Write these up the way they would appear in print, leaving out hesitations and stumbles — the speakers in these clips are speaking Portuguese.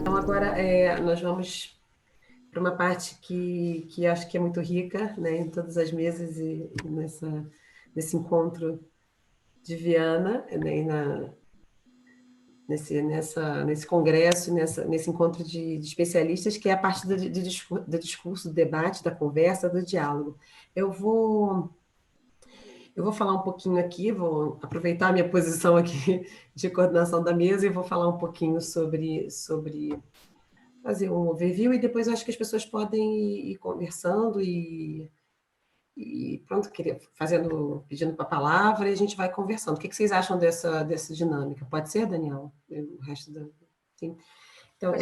Então, agora nós vamos para uma parte que acho que é muito rica, né, em todas as mesas e nesse encontro de Viana, né, nesse congresso, nesse encontro de especialistas, que é a parte do discurso, do debate, da conversa, do diálogo. Eu vou, eu vou falar um pouquinho aqui, vou aproveitar a minha posição aqui de coordenação da mesa e vou falar um pouquinho sobre fazer um overview e depois eu acho que as pessoas podem ir conversando e pronto, pedindo para a palavra e a gente vai conversando. O que vocês acham dessa dinâmica? Pode ser, Daniel? O resto da... Sim. Então,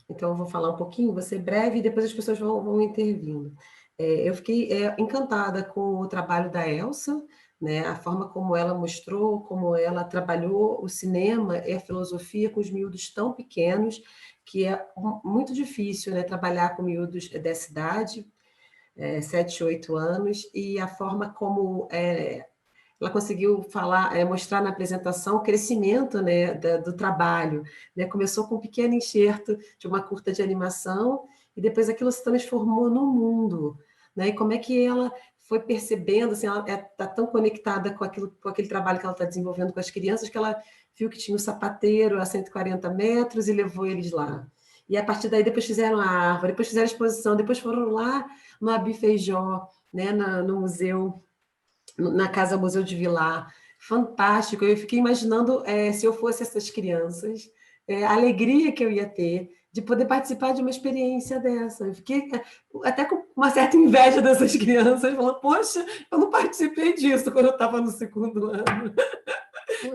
então, eu vou falar um pouquinho, vou ser breve e depois as pessoas vão intervindo. Eu fiquei encantada com o trabalho da Elsa, né, a forma como ela mostrou, como ela trabalhou o cinema e a filosofia com os miúdos tão pequenos, que é muito difícil, né, trabalhar com miúdos dessa idade, 7, 8 anos, e a forma como ela conseguiu mostrar na apresentação o crescimento, né, do trabalho. Né? Começou com um pequeno enxerto de uma curta de animação e depois aquilo se transformou no mundo. Né? E como é que ela foi percebendo, assim, ela está tão conectada com aquele trabalho que ela está desenvolvendo com as crianças, que ela viu que tinha um sapateiro a 140 metros e levou eles lá. E a partir daí depois fizeram a árvore, depois fizeram a exposição, depois foram lá no Abifeijó, né, no museu, na Casa Museu de Vilar, fantástico. Eu fiquei imaginando se eu fosse essas crianças, a alegria que eu ia ter de poder participar de uma experiência dessa. Eu fiquei até com uma certa inveja dessas crianças, falando, poxa, eu não participei disso quando eu estava no segundo ano.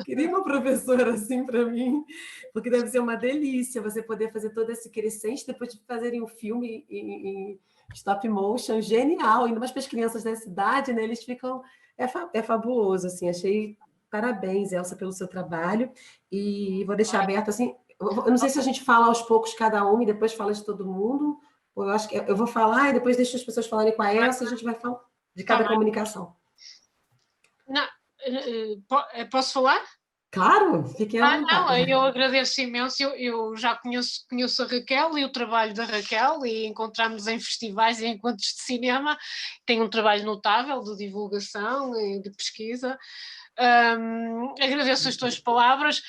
Queria uma professora assim para mim, porque deve ser uma delícia você poder fazer todo esse crescente, depois de fazerem um filme em stop motion, genial, ainda mais para as crianças dessa idade, né? Eles ficam... É fabuloso, assim, achei... Parabéns, Elsa, pelo seu trabalho, e vou deixar aberto, assim, eu não sei se a gente fala aos poucos cada um e depois fala de todo mundo, ou eu acho que eu vou falar e depois deixo as pessoas falarem com a Elsa e a gente vai falar de cada comunicação. Não, posso falar? Claro, fiquem à Não, vontade. eu agradeço imenso, eu já conheço a Raquel e o trabalho da Raquel e encontramos em festivais e encontros de cinema, tem um trabalho notável de divulgação e de pesquisa. Agradeço as tuas palavras.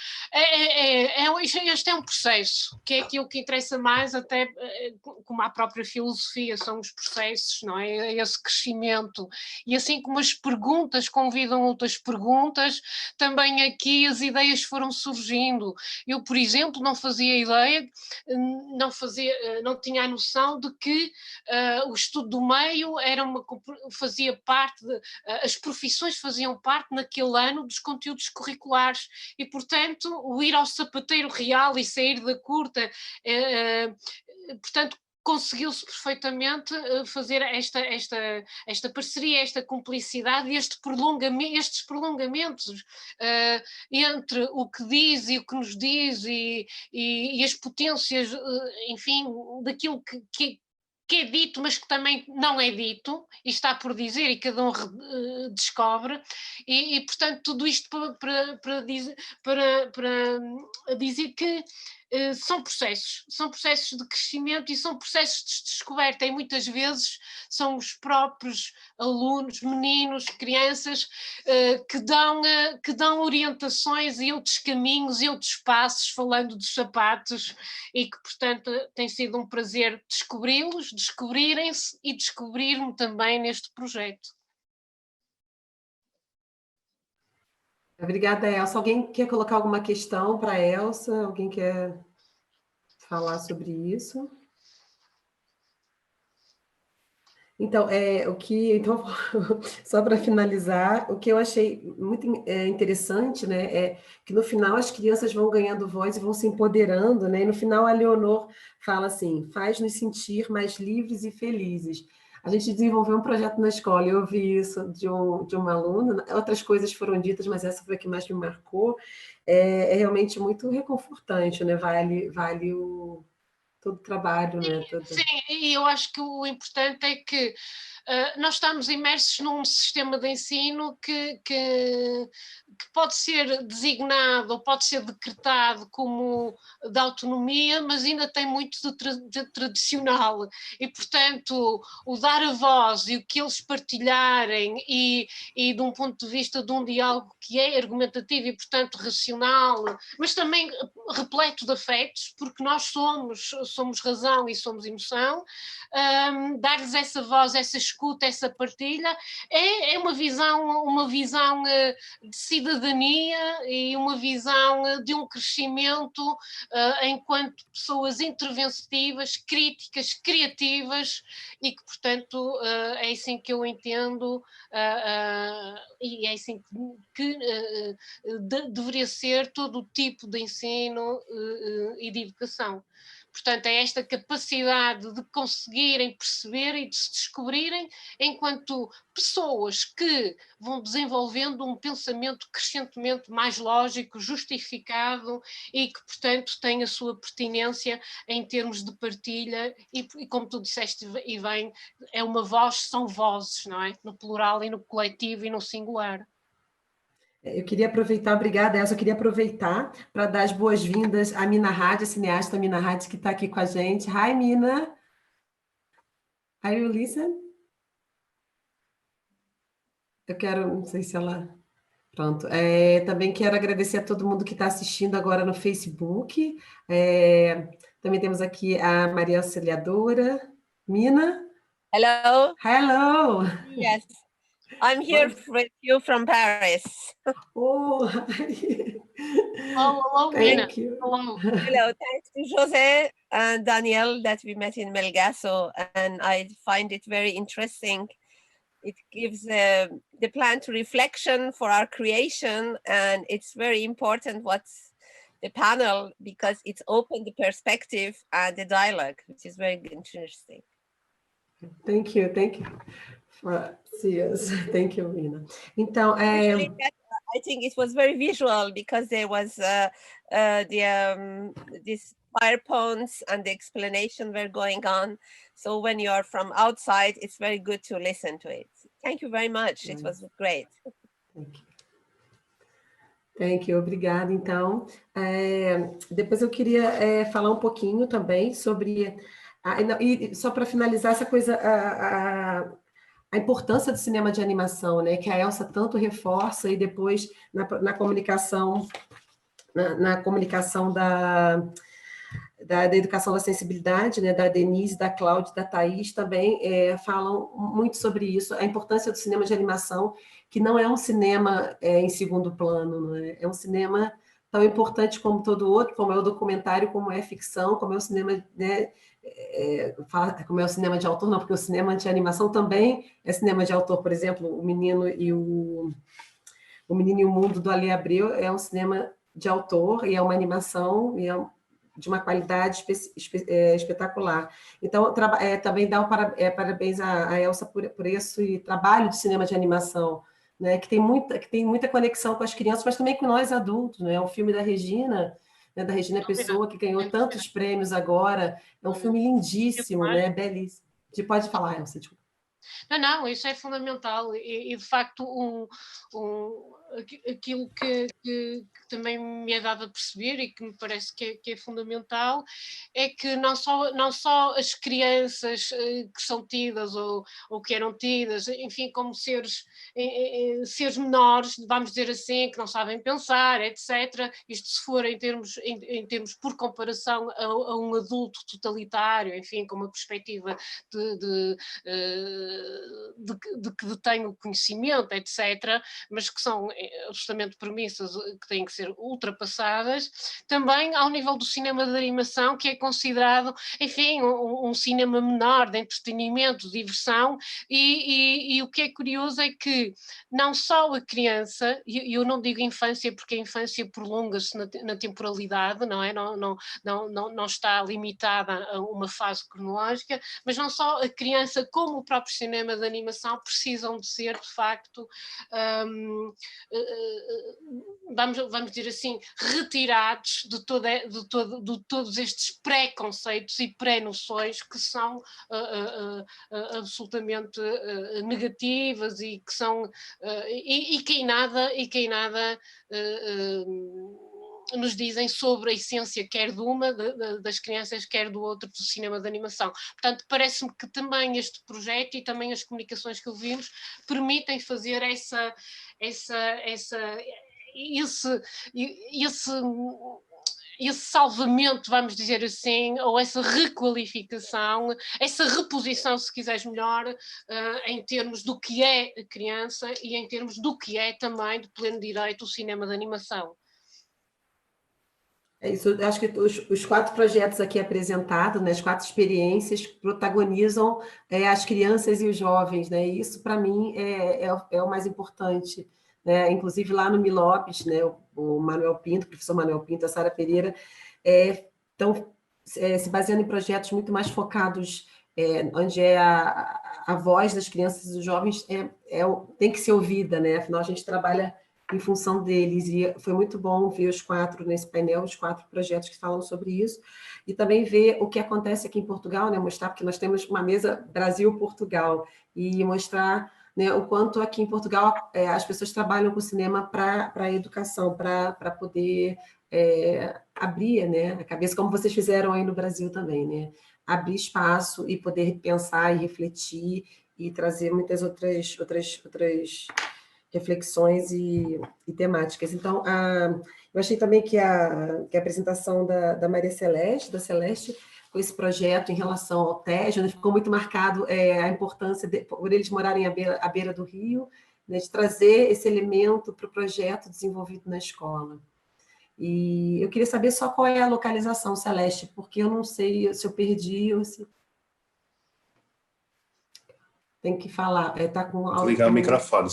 Este é um processo, que é aquilo que interessa mais, até como a própria filosofia, são os processos, não é? É esse crescimento. E assim como as perguntas convidam outras perguntas, também aqui as ideias foram surgindo. Eu, por exemplo, não fazia ideia, não tinha a noção de que o estudo do meio fazia parte, as profissões faziam parte naquele ano dos conteúdos curriculares e, portanto, o ir ao sapateiro real e sair da curta, portanto, conseguiu-se perfeitamente fazer esta parceria, esta cumplicidade e estes prolongamentos entre o que diz e o que nos diz e as potências, enfim, daquilo que é dito, mas que também não é dito, e está por dizer, e cada um descobre, portanto, tudo isto para dizer que são processos de crescimento e são processos de descoberta, e muitas vezes são os próprios alunos, meninos, crianças, que dão orientações e outros caminhos e outros passos, falando dos sapatos, e que, portanto, tem sido um prazer descobri-los, descobrirem-se e descobrir-me também neste projeto. Obrigada, Elsa. Alguém quer colocar alguma questão para a Elsa? Alguém quer falar sobre isso? Então, então, só para finalizar, o que eu achei muito interessante, né, é que no final as crianças vão ganhando voz e vão se empoderando, né, e no final a Leonor fala assim, faz-nos sentir mais livres e felizes. A gente desenvolveu um projeto na escola, eu ouvi isso de uma aluna, outras coisas foram ditas, mas essa foi a que mais me marcou, é realmente muito reconfortante, né, vale todo o trabalho, né, Sim, e eu acho que o importante é que nós estamos imersos num sistema de ensino que pode ser designado ou pode ser decretado como de autonomia, mas ainda tem muito de tradicional. E, portanto, o dar a voz e o que eles partilharem e de um ponto de vista de um diálogo que é argumentativo e, portanto, racional, mas também repleto de afetos, porque nós somos razão e somos emoção, dar-lhes essa voz, essa escuta, essa partilha, é uma visão de cidadania e uma visão de um crescimento enquanto pessoas interventivas, críticas, criativas e que, portanto, é assim que eu entendo e é assim que deveria ser todo o tipo de ensino e de educação. Portanto, é esta capacidade de conseguirem perceber e de se descobrirem enquanto pessoas que vão desenvolvendo um pensamento crescentemente mais lógico, justificado e que, portanto, tem a sua pertinência em termos de partilha e como tu disseste e bem, é uma voz, são vozes, não é? No plural e no coletivo e no singular. Eu queria aproveitar, obrigada, Elsa, eu queria aproveitar para dar as boas-vindas à Mina Hadi, a cineasta Mina Hadi, que está aqui com a gente. Hi, Mina. Are you listen? Eu quero, não sei se ela... Pronto. Também quero agradecer a todo mundo que está assistindo agora no Facebook. Também temos aqui a Maria Auxiliadora. Mina? Hello. Hello. Yes, I'm here with you from Paris. Oh, hi. Hello, Mina. Thank you. Hello. Hello, thanks to Jose and Daniel that we met in Melgaço, and I find it very interesting. It gives the plan to reflection for our creation, and it's very important what's the panel because it's open the perspective and the dialogue, which is very interesting. Thank you for seeing us. Thank you, Mina. Então, I think it was very visual because there was these PowerPoints and the explanation were going on. So when you are from outside, it's very good to listen to it. Thank you very much. It was great. Thank you, obrigada. Então, depois eu queria falar um pouquinho também sobre... e só para finalizar essa coisa, a importância do cinema de animação, né, que a Elsa tanto reforça e depois na comunicação, na comunicação da educação da sensibilidade, né, da Denise, da Cláudia, da Thaís, também falam muito sobre isso, a importância do cinema de animação, que não é um cinema em segundo plano, né, é um cinema tão importante como todo outro, como é o documentário, como é a ficção, como é o cinema, né, como é o cinema de autor, não, porque o cinema de animação também é cinema de autor, por exemplo, O Menino e o Mundo, do Ale Abreu, é um cinema de autor, e é uma animação, e de uma qualidade espetacular. Então, também dá parabéns a Elsa por esse trabalho de cinema de animação, né, que tem muita conexão com as crianças, mas também com nós adultos, né? O filme da Regina, né, da Regina Pessoa, que ganhou tantos prêmios agora, é um filme lindíssimo, né, belíssimo. Pode falar, Elsa, desculpa. Não, isso é fundamental e de facto aquilo que também me é dado a perceber e que me parece que é fundamental é que não só as crianças que são tidas ou que eram tidas, enfim, como seres menores, vamos dizer assim, que não sabem pensar, etc. Isto se for em termos por comparação a um adulto totalitário, enfim, com uma perspectiva de que detêm o conhecimento, etc., mas que são absolutamente premissas que têm que ser ultrapassadas, também ao nível do cinema de animação, que é considerado, enfim, um cinema menor de entretenimento, de diversão, e o que é curioso é que não só a criança, e eu não digo infância porque a infância prolonga-se na temporalidade, não é? Não está limitada a uma fase cronológica, mas não só a criança como o próprio cinema de animação precisam de ser, de facto, vamos dizer assim, retirados de todos estes pré-conceitos e pré-noções que são absolutamente negativas e que são e que em nada nos dizem sobre a essência quer de uma das crianças, quer do outro, do cinema de animação. Portanto, parece-me que também este projeto e também as comunicações que ouvimos permitem fazer esse salvamento, vamos dizer assim, ou essa requalificação, essa reposição, se quiseres melhor, em termos do que é a criança e em termos do que é também, de pleno direito, o cinema de animação. É isso, eu acho que os 4 projetos aqui apresentados, né, as 4 experiências protagonizam as crianças e os jovens, né? E isso, para mim, é o mais importante, né? Inclusive, lá no Milopes, né, o Manuel Pinto, o professor Manuel Pinto, a Sara Pereira, estão se baseando em projetos muito mais focados, onde a voz das crianças e dos jovens tem que ser ouvida, né? Afinal, a gente trabalha em função deles, e foi muito bom ver os 4 nesse painel, os 4 projetos que falam sobre isso, e também ver o que acontece aqui em Portugal, né, mostrar, porque nós temos uma mesa Brasil-Portugal, e mostrar, né, o quanto aqui em Portugal as pessoas trabalham com o cinema para a educação, para poder abrir, né, a cabeça, como vocês fizeram aí no Brasil também, né, abrir espaço e poder pensar e refletir e trazer muitas outras reflexões e temáticas. Então, eu achei também que a apresentação da Maria Celeste, da Celeste, com esse projeto em relação ao Tejo, né, ficou muito marcado a importância, por eles morarem à beira do rio, né, de trazer esse elemento para o projeto desenvolvido na escola. E eu queria saber só qual é a localização, Celeste, porque eu não sei se eu perdi ou se... Tem que falar, está com áudio. Ligar o microfone.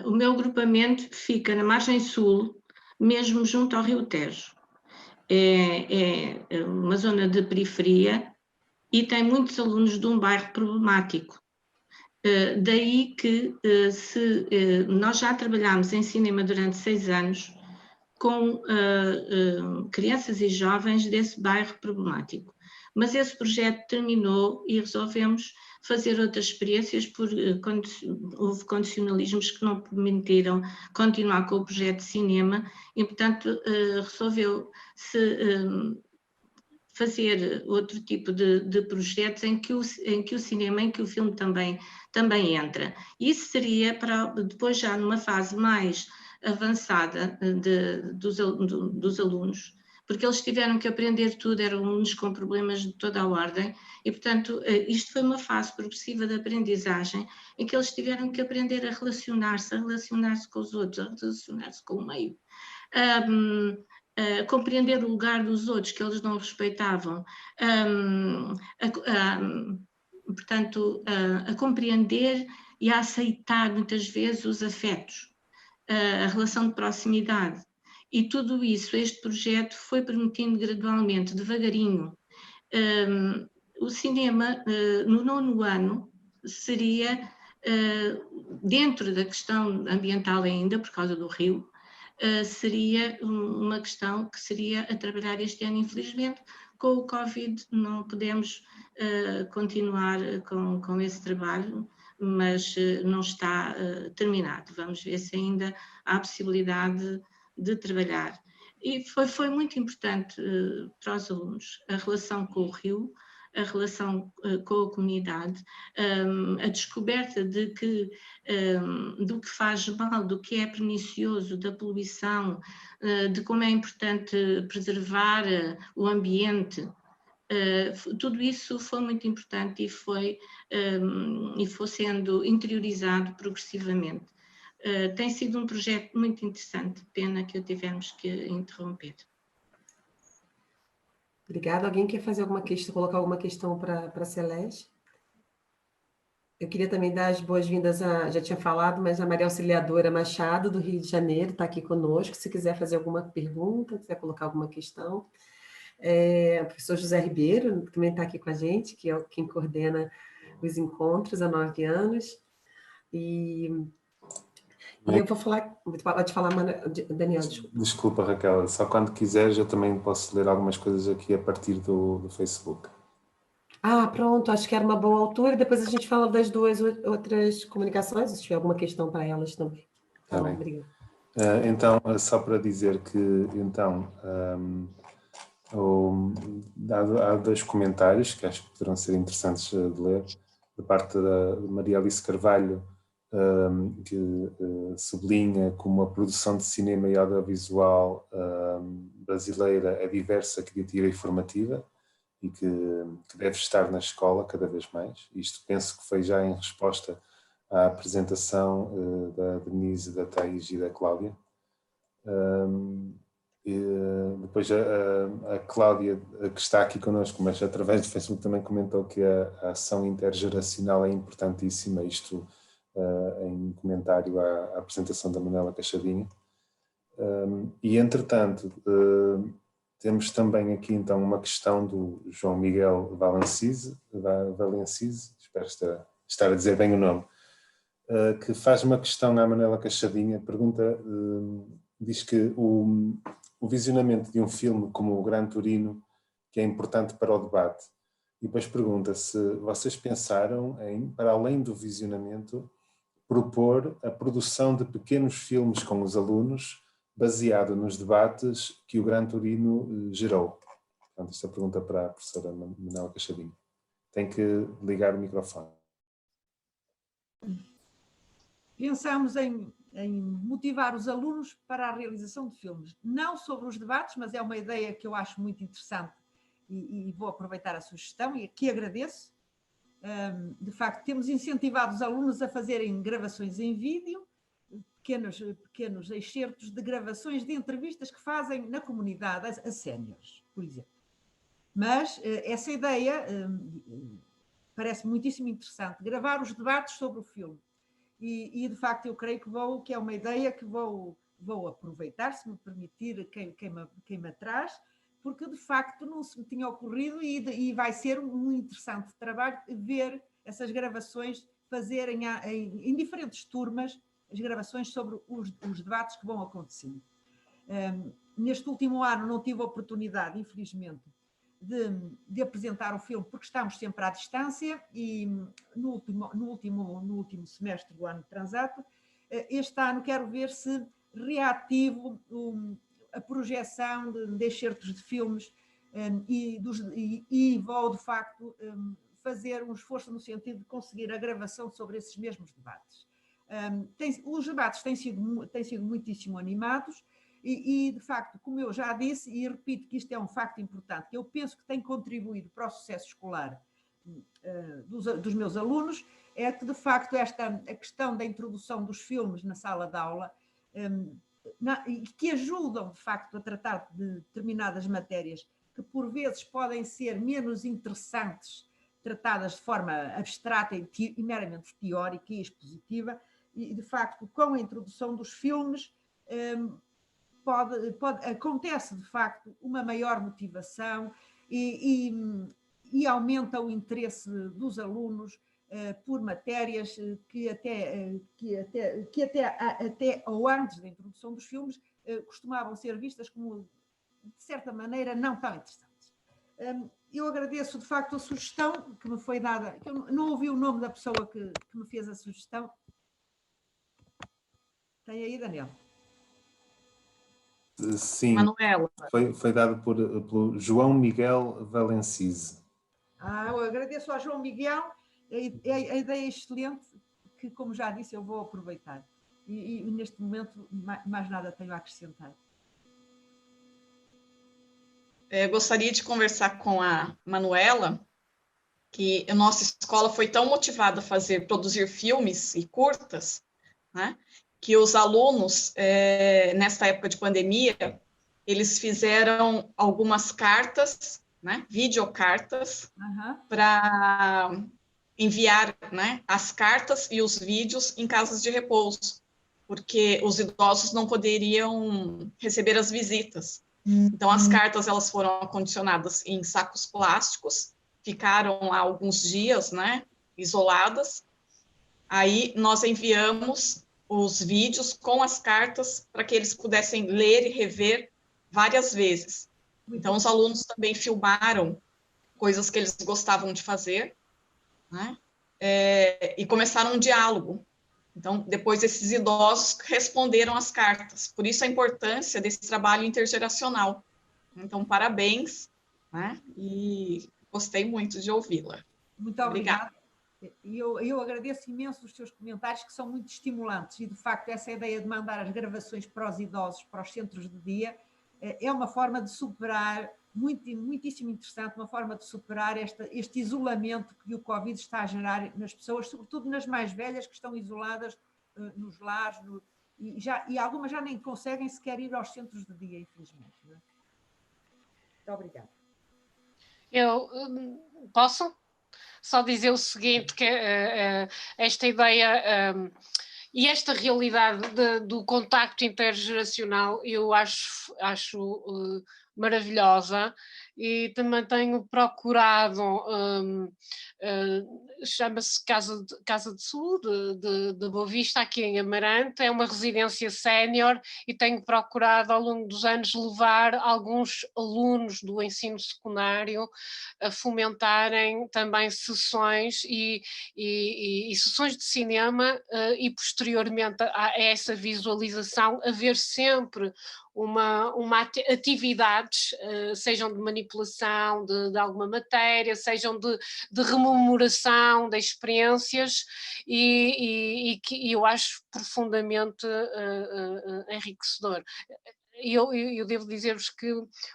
O meu agrupamento fica na margem sul, mesmo junto ao Rio Tejo. É uma zona de periferia e tem muitos alunos de um bairro problemático. Daí que nós já trabalhámos em cinema durante 6 anos com crianças e jovens desse bairro problemático. Mas esse projeto terminou e resolvemos fazer outras experiências, houve condicionalismos que não permitiram continuar com o projeto de cinema e, portanto, resolveu-se fazer outro tipo de projetos em que o cinema, em que o filme também entra. Isso seria para depois, já numa fase mais avançada dos alunos, porque eles tiveram que aprender tudo, eram alunos com problemas de toda a ordem, e, portanto, isto foi uma fase progressiva de aprendizagem, em que eles tiveram que aprender a relacionar-se com os outros, a relacionar-se com o meio, a compreender o lugar dos outros que eles não respeitavam, portanto, a compreender e a aceitar muitas vezes os afetos, a relação de proximidade. E tudo isso, este projeto foi permitindo gradualmente, devagarinho. O cinema, no 9º ano, seria, dentro da questão ambiental ainda, por causa do rio, seria uma questão que seria a trabalhar este ano, infelizmente. Com o Covid não podemos continuar com esse trabalho, mas não está terminado. Vamos ver se ainda há possibilidade de trabalhar. E foi muito importante para os alunos a relação com o rio, a relação com a comunidade, a descoberta do que faz mal, do que é pernicioso, da poluição, de como é importante preservar o ambiente, Tudo isso foi muito importante e foi sendo interiorizado progressivamente. Tem sido um projeto muito interessante, pena que o tivemos que interromper. Obrigada. Alguém quer fazer alguma questão, colocar alguma questão para a Celeste? Eu queria também dar as boas-vindas já tinha falado, mas a Maria Auxiliadora Machado, do Rio de Janeiro, está aqui conosco. Se quiser fazer alguma pergunta, quiser colocar alguma questão. O professor José Ribeiro, que também está aqui com a gente, que é quem coordena os encontros há 9 anos. E eu vou falar, pode falar, Daniel, desculpa. Desculpa, Raquel, só quando quiseres eu também posso ler algumas coisas aqui a partir do Facebook. Pronto, acho que era uma boa altura, depois a gente fala das duas outras comunicações, se tiver alguma questão para elas também. Tá bom, bem. obrigada. Então, só para dizer que, então, há 2 comentários que acho que poderão ser interessantes de ler, da parte da Maria Alice Carvalho, que sublinha como a produção de cinema e audiovisual brasileira é diversa, criativa e formativa e que deve estar na escola cada vez mais. Isto penso que foi já em resposta à apresentação da Denise, da Thais e da Cláudia. Depois a Cláudia, que está aqui connosco, mas através do Facebook também comentou que a ação intergeracional é importantíssima, isto em comentário à apresentação da Manuela Cachadinha. E entretanto, temos também aqui então uma questão do João Miguel Valencise, espero estar a dizer bem o nome, que faz uma questão à Manuela Cachadinha, pergunta, diz que o visionamento de um filme como o Gran Torino, que é importante para o debate, e depois pergunta se vocês pensaram em, para além do visionamento, propor a produção de pequenos filmes com os alunos, baseado nos debates que o Gran Torino gerou. Portanto, esta pergunta para a professora Manuela Cachadinha. Tem que ligar o microfone. Pensamos em motivar os alunos para a realização de filmes, não sobre os debates, mas é uma ideia que eu acho muito interessante e vou aproveitar a sugestão e aqui agradeço. De facto, temos incentivado os alunos a fazerem gravações em vídeo, pequenos excertos de gravações de entrevistas que fazem na comunidade a séniores, por exemplo. Mas essa ideia parece muitíssimo interessante, gravar os debates sobre o filme. E de facto eu creio que é uma ideia que vou aproveitar, se me permitir quem me traz, porque de facto não se me tinha ocorrido e vai ser um interessante trabalho ver essas gravações fazerem em diferentes turmas as gravações sobre os debates que vão acontecendo. Neste último ano não tive a oportunidade, infelizmente, de apresentar o filme, porque estamos sempre à distância e no último semestre do ano transato, este ano quero ver se reativo a projeção de excertos de filmes e vou, de facto, fazer um esforço no sentido de conseguir a gravação sobre esses mesmos debates. Os debates têm sido muitíssimo animados, e, de facto, como eu já disse, e repito que isto é um facto importante, que eu penso que tem contribuído para o sucesso escolar dos meus alunos, é que, de facto, a questão da introdução dos filmes na sala de aula, que ajudam, de facto, a tratar de determinadas matérias que, por vezes, podem ser menos interessantes, tratadas de forma abstrata e meramente teórica e expositiva, e, de facto, com a introdução dos filmes, acontece, de facto, uma maior motivação e aumenta o interesse dos alunos por matérias que até ou antes da introdução dos filmes costumavam ser vistas como, de certa maneira, não tão interessantes. Eu agradeço, de facto, a sugestão que me foi dada, que eu não ouvi o nome da pessoa que me fez a sugestão. Tem aí, Daniel? Sim, Manuela. foi dado pelo João Miguel Valencise. Eu agradeço ao João Miguel, a ideia é excelente, que, como já disse, eu vou aproveitar. E neste momento, mais nada tenho a acrescentar. gostaria de conversar com a Manuela, que a nossa escola foi tão motivada a produzir filmes e curtas, né, que os alunos, nesta época de pandemia, eles fizeram algumas cartas, né, videocartas, para enviar, né, as cartas e os vídeos em casas de repouso, porque os idosos não poderiam receber as visitas. Então, as cartas elas foram acondicionadas em sacos plásticos, ficaram lá alguns dias, né, isoladas. Aí, nós enviamos os vídeos com as cartas para que eles pudessem ler e rever várias vezes. Então, os alunos também filmaram coisas que eles gostavam de fazer, né, e começaram um diálogo. Então, depois esses idosos responderam as cartas. Por isso a importância desse trabalho intergeracional. Então, parabéns, né? E gostei muito de ouvi-la. Muito obrigada. E eu agradeço imenso os teus comentários, que são muito estimulantes. E, de facto, essa ideia de mandar as gravações para os idosos, para os centros de dia, é uma forma de superar, muitíssimo interessante, uma forma de superar este isolamento que o Covid está a gerar nas pessoas, sobretudo nas mais velhas, que estão isoladas nos lares, e algumas já nem conseguem sequer ir aos centros de dia, infelizmente. Não é? Muito obrigada. Eu posso só dizer o seguinte, que esta ideia e esta realidade do contacto intergeracional eu acho maravilhosa, e também tenho procurado, chama-se Casa de Saúde de Boa Vista, aqui em Amarante, é uma residência sénior, e tenho procurado ao longo dos anos levar alguns alunos do ensino secundário a fomentarem também sessões e sessões de cinema, e posteriormente a essa visualização haver sempre uma atividades, sejam de manipulação de alguma matéria, sejam de rememoração de experiências, e que eu acho profundamente enriquecedor. Eu devo dizer-vos que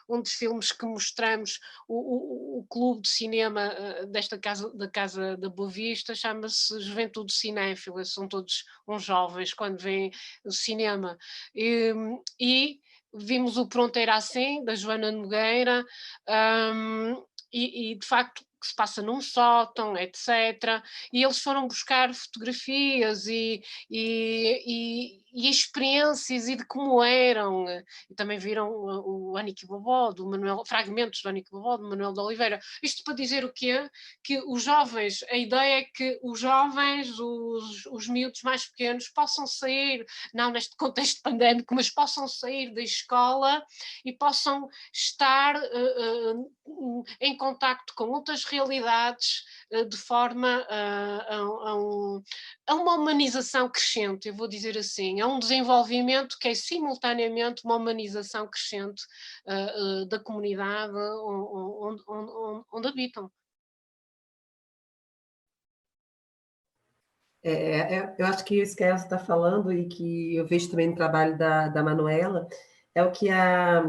um dos filmes que mostramos, o clube de cinema da Casa da Boa Vista, chama-se Juventude Cinéfila, são todos uns jovens quando vêm o cinema. E vimos o Pronto Era Assim, da Joana Nogueira, e de facto que se passa num sótão, etc. E eles foram buscar fotografias e experiências e de como eram. E também viram o Anique Bobó, fragmentos do Anique Bobó, do Manuel de Oliveira. Isto para dizer o quê? Que os jovens, a ideia é que os jovens, os miúdos mais pequenos, possam sair, não neste contexto pandémico, mas possam sair da escola e possam estar em contacto com outras realidades, de forma a uma humanização crescente, eu vou dizer assim, a um desenvolvimento que é simultaneamente uma humanização crescente da comunidade onde habitam. Eu acho que isso que a Elsa está falando, e que eu vejo também no trabalho da Manuela, é o que a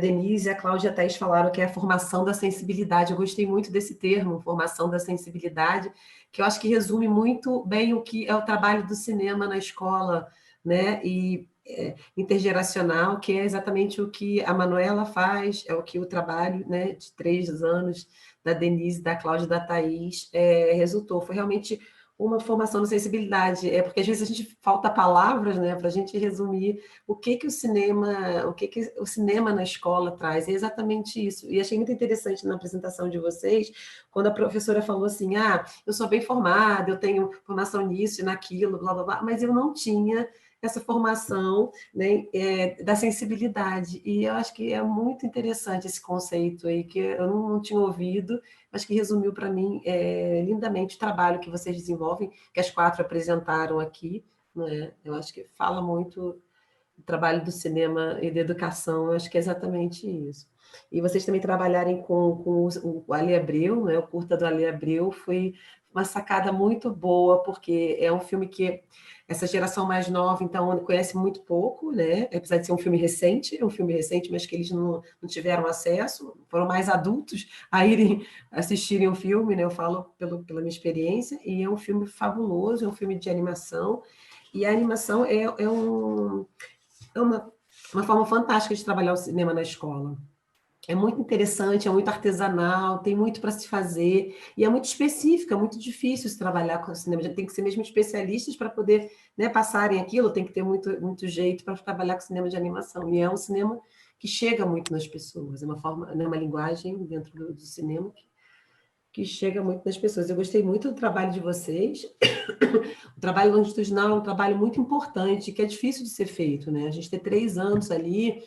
Denise e a Cláudia Thaís falaram, que é a formação da sensibilidade. Eu gostei muito desse termo, formação da sensibilidade, que eu acho que resume muito bem o que é o trabalho do cinema na escola, né? E intergeracional, que é exatamente o que a Manuela faz, é o que o trabalho, né, de 3 anos da Denise, da Cláudia e da Thaís resultou. Foi realmente uma formação de sensibilidade, porque às vezes a gente falta palavras, né, para a gente resumir o que o cinema na escola traz. É exatamente isso. E achei muito interessante na apresentação de vocês, quando a professora falou assim, eu sou bem formada, eu tenho formação nisso e naquilo, blá, blá, blá, mas eu não tinha essa formação, né, da sensibilidade. E eu acho que é muito interessante esse conceito aí, que eu não tinha ouvido, mas que resumiu para mim lindamente o trabalho que vocês desenvolvem, que as 4 apresentaram aqui. Né? Eu acho que fala muito do trabalho do cinema e da educação, eu acho que é exatamente isso. e vocês também trabalharem com o Ali Abreu, né? O curta do Ali Abreu foi uma sacada muito boa, porque é um filme que essa geração mais nova, então, conhece muito pouco, né? Apesar de ser um filme recente, mas que eles não tiveram acesso, foram mais adultos a irem assistirem o filme, né? Eu falo pela minha experiência, e é um filme fabuloso, é um filme de animação, e a animação é uma forma fantástica de trabalhar o cinema na escola. É muito interessante, é muito artesanal, tem muito para se fazer, e é muito específico, é muito difícil se trabalhar com o cinema. A gente tem que ser mesmo especialistas para poder, né, passarem aquilo, tem que ter muito jeito para trabalhar com cinema de animação. E é um cinema que chega muito nas pessoas, é uma forma, né, uma linguagem dentro do cinema que chega muito nas pessoas. Eu gostei muito do trabalho de vocês. O trabalho longitudinal é um trabalho muito importante, que é difícil de ser feito, né? A gente ter 3 anos ali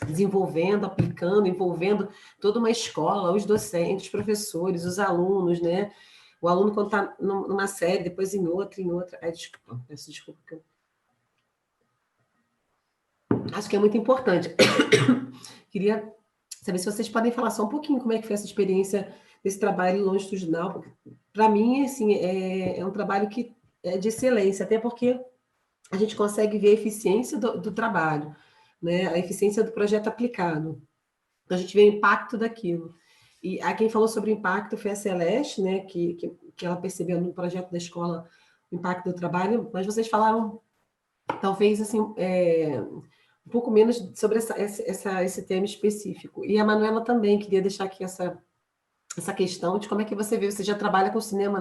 desenvolvendo, aplicando, envolvendo toda uma escola, os docentes, os professores, os alunos, né? O aluno, quando está numa série, depois em outra. Ai, desculpa, peço desculpa. Acho que é muito importante. Queria saber se vocês podem falar só um pouquinho como é que foi essa experiência desse trabalho longitudinal. Para mim, assim, é um trabalho que é de excelência, até porque a gente consegue ver a eficiência do trabalho, né? A eficiência do projeto aplicado. Então, a gente vê o impacto daquilo. E a quem falou sobre o impacto foi a Celeste, né? Que ela percebeu no projeto da escola o impacto do trabalho, mas vocês falaram, talvez, assim, um pouco menos sobre esse tema específico. E a Manuela também queria deixar aqui essa questão de como é que você vê, você já trabalha com cinema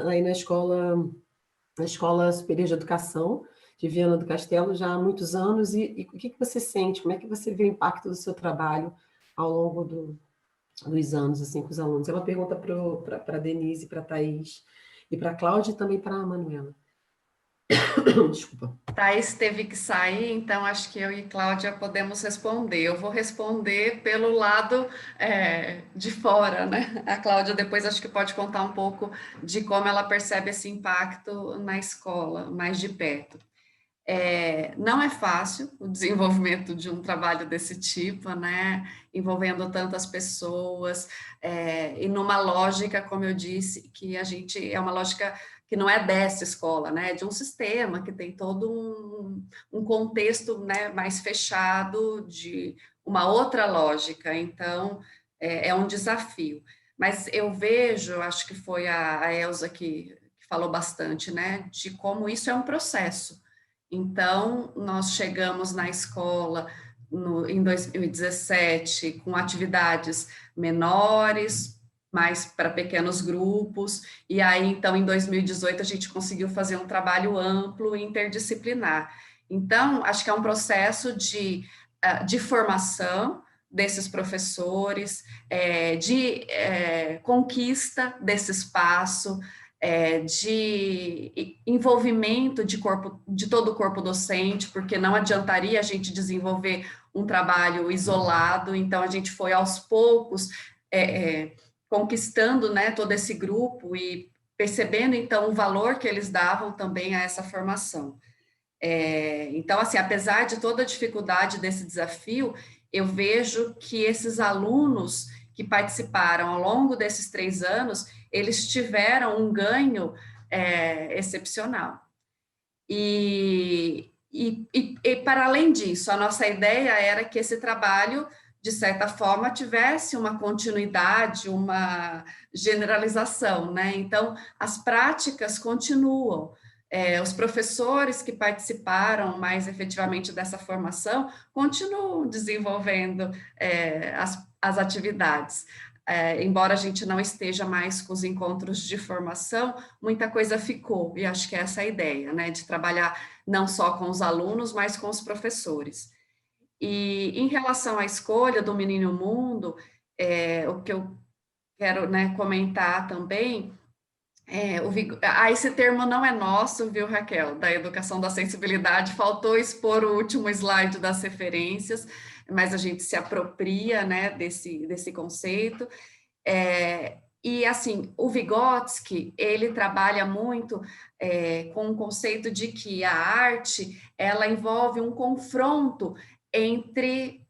aí na Escola Superior de Educação de Viana do Castelo já há muitos anos, e o que você sente, como é que você vê o impacto do seu trabalho ao longo dos anos, assim, com os alunos? É uma pergunta para a Denise, para a Thaís, e para a Cláudia e também para a Manuela. Desculpa. Thaís teve que sair, então acho que eu e Cláudia podemos responder. Eu vou responder pelo lado de fora, né? A Cláudia depois acho que pode contar um pouco de como ela percebe esse impacto na escola, mais de perto. Não é fácil o desenvolvimento de um trabalho desse tipo, né? Envolvendo tantas pessoas, e numa lógica, como eu disse, que a gente é uma lógica que não é dessa escola, né? É de um sistema que tem todo um contexto, né, mais fechado, de uma outra lógica. Então, é um desafio. Mas eu vejo, acho que foi a Elza que falou bastante, né? De como isso é um processo. Então, nós chegamos na escola em 2017 com atividades menores, mais para pequenos grupos, e aí, então, em 2018, a gente conseguiu fazer um trabalho amplo e interdisciplinar. Então, acho que é um processo de formação desses professores, de conquista desse espaço, de envolvimento de todo o corpo docente, porque não adiantaria a gente desenvolver um trabalho isolado, então a gente foi aos poucos conquistando, né, todo esse grupo e percebendo, então, o valor que eles davam também a essa formação. Então, assim, apesar de toda a dificuldade desse desafio, eu vejo que esses alunos que participaram ao longo desses 3 anos, eles tiveram um ganho excepcional. E para além disso, a nossa ideia era que esse trabalho, de certa forma, tivesse uma continuidade, uma generalização, né? Então, as práticas continuam. Os professores que participaram mais efetivamente dessa formação continuam desenvolvendo as atividades. Embora a gente não esteja mais com os encontros de formação, muita coisa ficou, e acho que é essa a ideia, né, de trabalhar não só com os alunos, mas com os professores. E em relação à escolha do Menino Mundo, o que eu quero, né, comentar também, esse termo não é nosso, viu, Raquel, da educação da sensibilidade, faltou expor o último slide das referências, mas a gente se apropria, né, desse conceito. E, assim, o Vygotsky, ele trabalha muito com o conceito de que a arte, ela envolve um confronto entre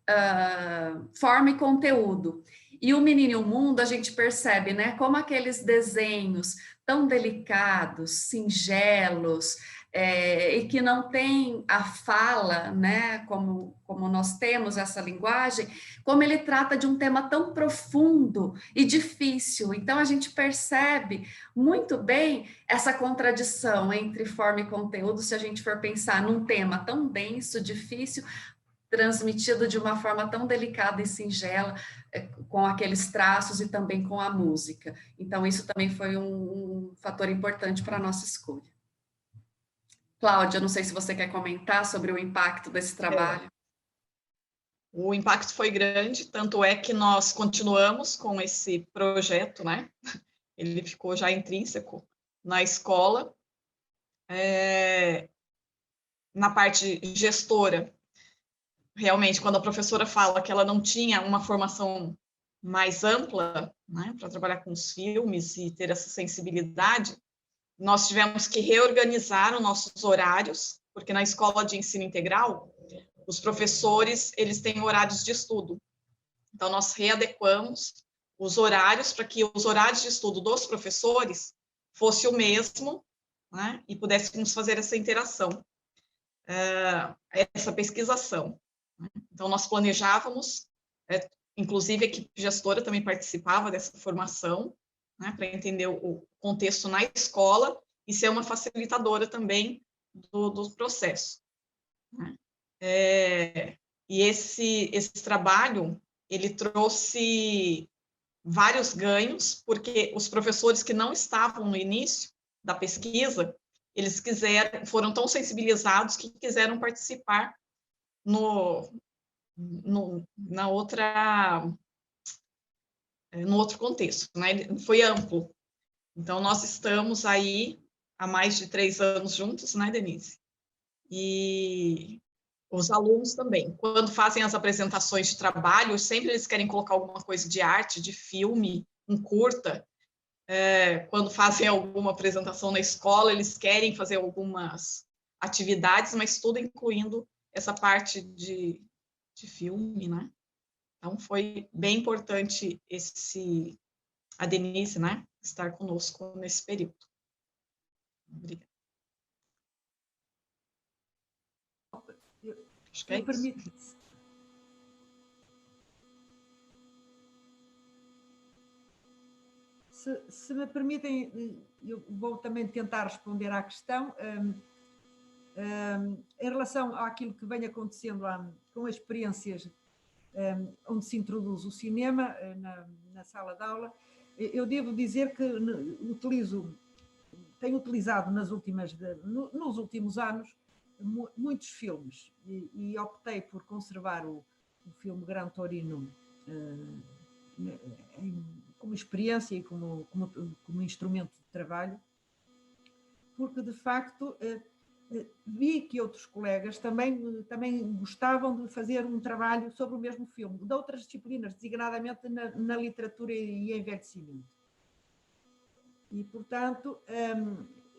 forma e conteúdo. E o Menino e o Mundo, a gente percebe, né, como aqueles desenhos tão delicados, singelos, e que não tem a fala, né, como nós temos essa linguagem, como ele trata de um tema tão profundo e difícil. Então, a gente percebe muito bem essa contradição entre forma e conteúdo, se a gente for pensar num tema tão denso, difícil, transmitido de uma forma tão delicada e singela, com aqueles traços e também com a música. Então, isso também foi um fator importante para a nossa escolha. Cláudia, não sei se você quer comentar sobre o impacto desse trabalho. O impacto foi grande, tanto é que nós continuamos com esse projeto, né? Ele ficou já intrínseco na escola. Na parte gestora, realmente, quando a professora fala que ela não tinha uma formação mais ampla, né, para trabalhar com os filmes e ter essa sensibilidade, nós tivemos que reorganizar os nossos horários, porque na escola de ensino integral, os professores, eles têm horários de estudo. Então, nós readequamos os horários para que os horários de estudo dos professores fosse o mesmo, né, e pudéssemos fazer essa interação, essa pesquisação. Então, nós planejávamos, inclusive a equipe gestora também participava dessa formação, né, para entender o contexto na escola e ser uma facilitadora também do processo. Né? E esse trabalho, ele trouxe vários ganhos, porque os professores que não estavam no início da pesquisa, eles foram tão sensibilizados que quiseram participar no outro contexto, né? Foi amplo. Então, nós estamos aí há mais de 3 anos juntos, né, Denise? E os alunos também, quando fazem as apresentações de trabalho, sempre eles querem colocar alguma coisa de arte, de filme, um curta. Quando fazem alguma apresentação na escola, eles querem fazer algumas atividades, mas tudo incluindo essa parte de filme, né? Então, foi bem importante a Denise, né, estar conosco nesse período. Obrigada. Acho que é isso. Se me permitem, eu vou também tentar responder à questão. Em relação àquilo que vem acontecendo com as experiências onde se introduz o cinema na sala de aula, eu devo dizer que tenho utilizado nos últimos anos muitos filmes e optei por conservar o filme Gran Torino como experiência e como instrumento de trabalho, porque de facto vi que outros colegas também gostavam de fazer um trabalho sobre o mesmo filme, de outras disciplinas, designadamente na literatura e envelhecimento. E, portanto,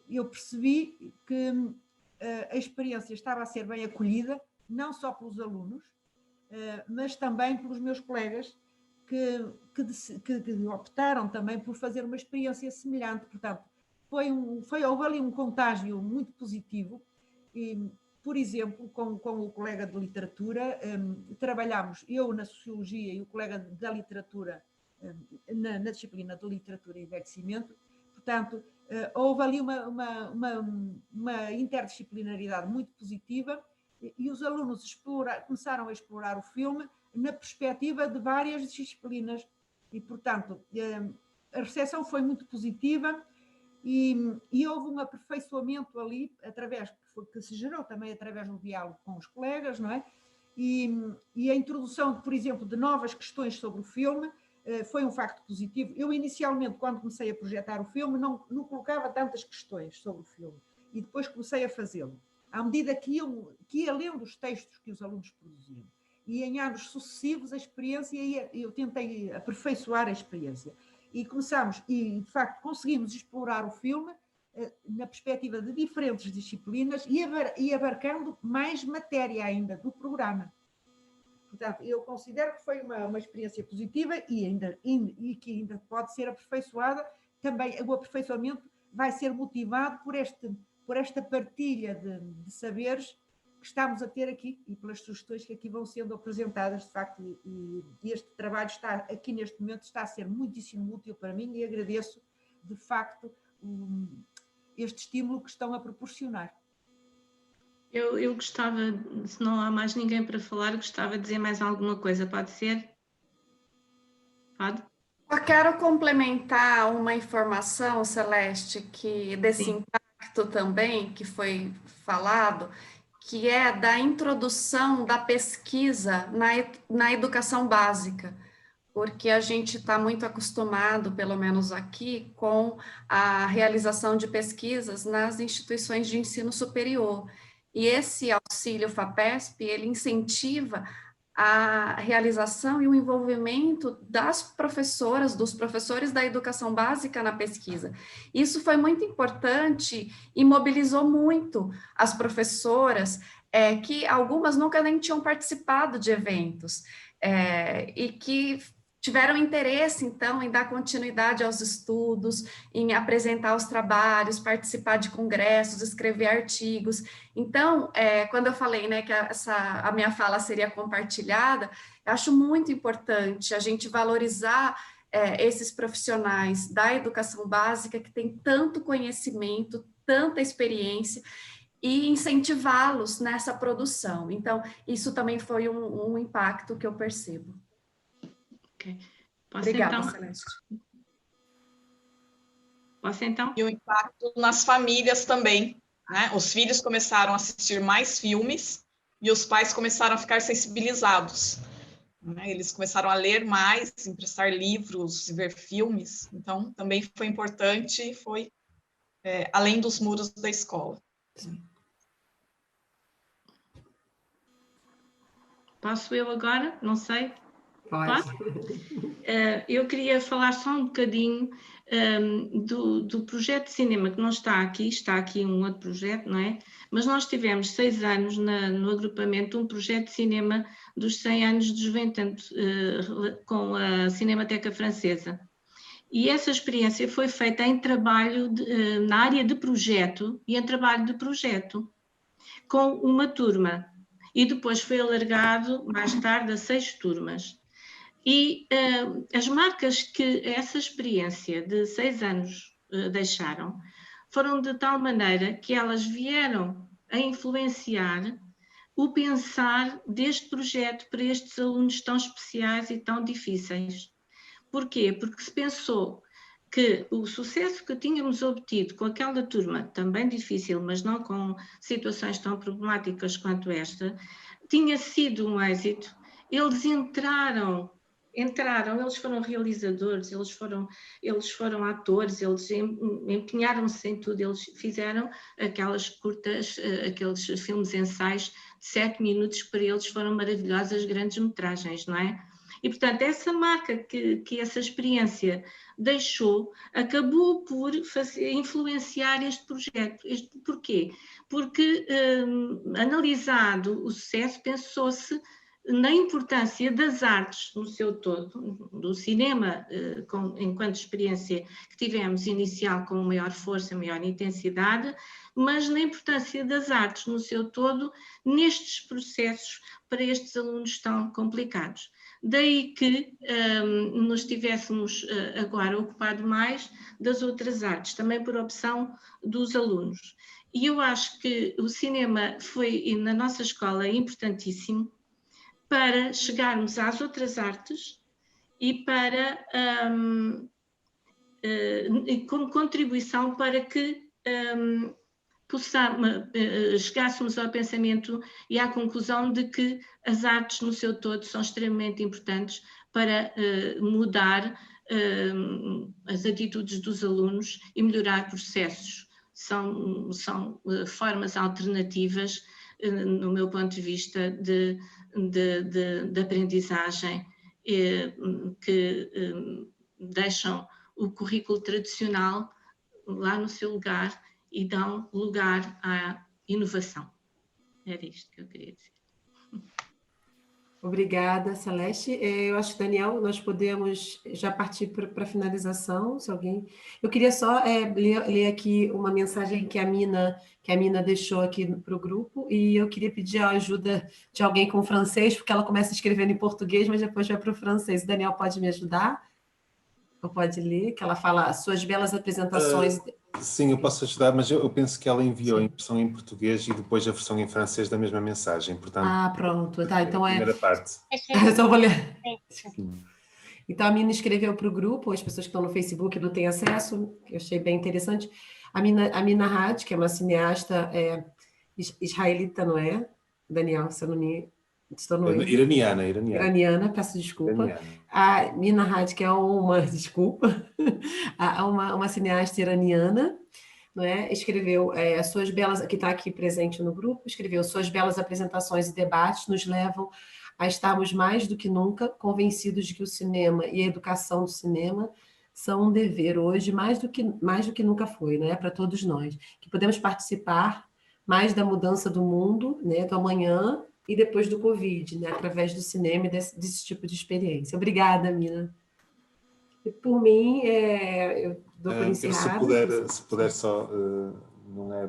eu percebi que a experiência estava a ser bem acolhida, não só pelos alunos, mas também pelos meus colegas, que optaram também por fazer uma experiência semelhante. Portanto, houve ali um contágio muito positivo. E, por exemplo, com o colega de literatura, trabalhámos, eu na Sociologia e o colega da literatura na disciplina de Literatura e Envelhecimento. Portanto, houve ali uma interdisciplinaridade muito positiva e os alunos começaram a explorar o filme na perspectiva de várias disciplinas e, portanto, a recepção foi muito positiva e houve um aperfeiçoamento ali, que se gerou também através do diálogo com os colegas, não é? E a introdução, por exemplo, de novas questões sobre o filme foi um facto positivo. Eu, inicialmente, quando comecei a projetar o filme, não colocava tantas questões sobre o filme e depois comecei a fazê-lo, à medida que ia lendo os textos que os alunos produziam. E em anos sucessivos, a experiência, eu tentei aperfeiçoar a experiência. E de facto, conseguimos explorar o filme na perspectiva de diferentes disciplinas e abarcando mais matéria ainda do programa. portanto, eu considero que foi uma experiência positiva e que ainda pode ser aperfeiçoada. Também o aperfeiçoamento vai ser motivado por esta partilha de saberes que estamos a ter aqui e pelas sugestões que aqui vão sendo apresentadas, de facto, e este trabalho está aqui neste momento, está a ser muitíssimo útil para mim e agradeço, de facto, este estímulo que estão a proporcionar. Eu gostava, se não há mais ninguém para falar, gostava de dizer mais alguma coisa, pode ser? Pode? Eu quero complementar uma informação, Celeste, que desse Sim. impacto também, que foi falado, que é da introdução da pesquisa na educação básica, porque a gente está muito acostumado, pelo menos aqui, com a realização de pesquisas nas instituições de ensino superior. E esse auxílio FAPESP, ele incentiva a realização e o envolvimento das professoras, dos professores da educação básica na pesquisa. Isso foi muito importante e mobilizou muito as professoras, que algumas nunca nem tinham participado de eventos, e que tiveram interesse, então, em dar continuidade aos estudos, em apresentar os trabalhos, participar de congressos, escrever artigos. Então, quando eu falei, né, que a minha fala seria compartilhada, eu acho muito importante a gente valorizar esses profissionais da educação básica que têm tanto conhecimento, tanta experiência, e incentivá-los nessa produção. Então, isso também foi um impacto que eu percebo. Okay. Obrigada, então? Celeste. Posso então? E o impacto nas famílias também, né? Os filhos começaram a assistir mais filmes e os pais começaram a ficar sensibilizados, né? Eles começaram a ler mais, emprestar livros, ver filmes. Então, também foi importante, foi além dos muros da escola. Posso eu agora? Não sei. Pode. Eu queria falar só um bocadinho do projeto de cinema que não está aqui um outro projeto, não é? Mas nós tivemos 6 anos no agrupamento um projeto de cinema dos 100 anos de Juventude com a Cinemateca Francesa. E essa experiência foi feita em trabalho na área de projeto e em trabalho de projeto com uma turma. E depois foi alargado mais tarde a 6 turmas. E as marcas que essa experiência de 6 anos deixaram foram de tal maneira que elas vieram a influenciar o pensar deste projeto para estes alunos tão especiais e tão difíceis. Porquê? Porque se pensou que o sucesso que tínhamos obtido com aquela turma, também difícil, mas não com situações tão problemáticas quanto esta, tinha sido um êxito. Eles entraram, eles foram realizadores, eles foram atores, eles empenharam-se em tudo, eles fizeram aquelas curtas, aqueles filmes ensaios de 7 minutos, que para eles foram maravilhosas grandes metragens, não é? E, portanto, essa marca que essa experiência deixou acabou por influenciar este projeto. Porquê? Porque, analisado o sucesso, pensou-se na importância das artes no seu todo, do cinema, enquanto experiência que tivemos inicial com maior força, maior intensidade, mas na importância das artes no seu todo nestes processos para estes alunos tão complicados. Daí que nos tivéssemos agora ocupado mais das outras artes, também por opção dos alunos. E eu acho que o cinema foi, na nossa escola, importantíssimo para chegarmos às outras artes e para, como contribuição para que chegássemos ao pensamento e à conclusão de que as artes no seu todo são extremamente importantes para mudar as atitudes dos alunos e melhorar processos. São formas alternativas, no meu ponto de vista, de aprendizagem que deixam o currículo tradicional lá no seu lugar e dão lugar à inovação. Era isto que eu queria dizer. Obrigada, Celeste. Eu acho que, Daniel, nós podemos já partir para a finalização, se alguém... Eu queria só ler aqui uma mensagem que a Mina deixou aqui para o grupo, e eu queria pedir a ajuda de alguém com francês, porque ela começa escrevendo em português, mas depois vai para o francês. Daniel, pode me ajudar? Ou pode ler? Que ela fala suas belas apresentações... Sim, eu posso ajudar, mas eu penso que ela enviou a versão em português e depois a versão em francês da mesma mensagem, portanto... pronto. Tá, então a primeira parte. Então, vou ler. Então, a Mina escreveu para o grupo, as pessoas que estão no Facebook não têm acesso, que eu achei bem interessante. A Mina Had, que é uma cineasta israelita, não é? Daniel, se eu não me... Estou no erro. Iraniana, peço desculpa. Iraniana. A Mina Had, que é desculpa, uma cineasta iraniana, não é? Escreveu suas belas, que está aqui presente no grupo, escreveu: suas belas apresentações e debates nos levam a estarmos mais do que nunca convencidos de que o cinema e a educação do cinema são um dever hoje, mais do que nunca foi, né, para todos nós, que podemos participar mais da mudança do mundo, né, do amanhã e depois do Covid, né, através do cinema e desse tipo de experiência. Obrigada, Mina. E por mim, eu dou por encerrada. Se puder só, não é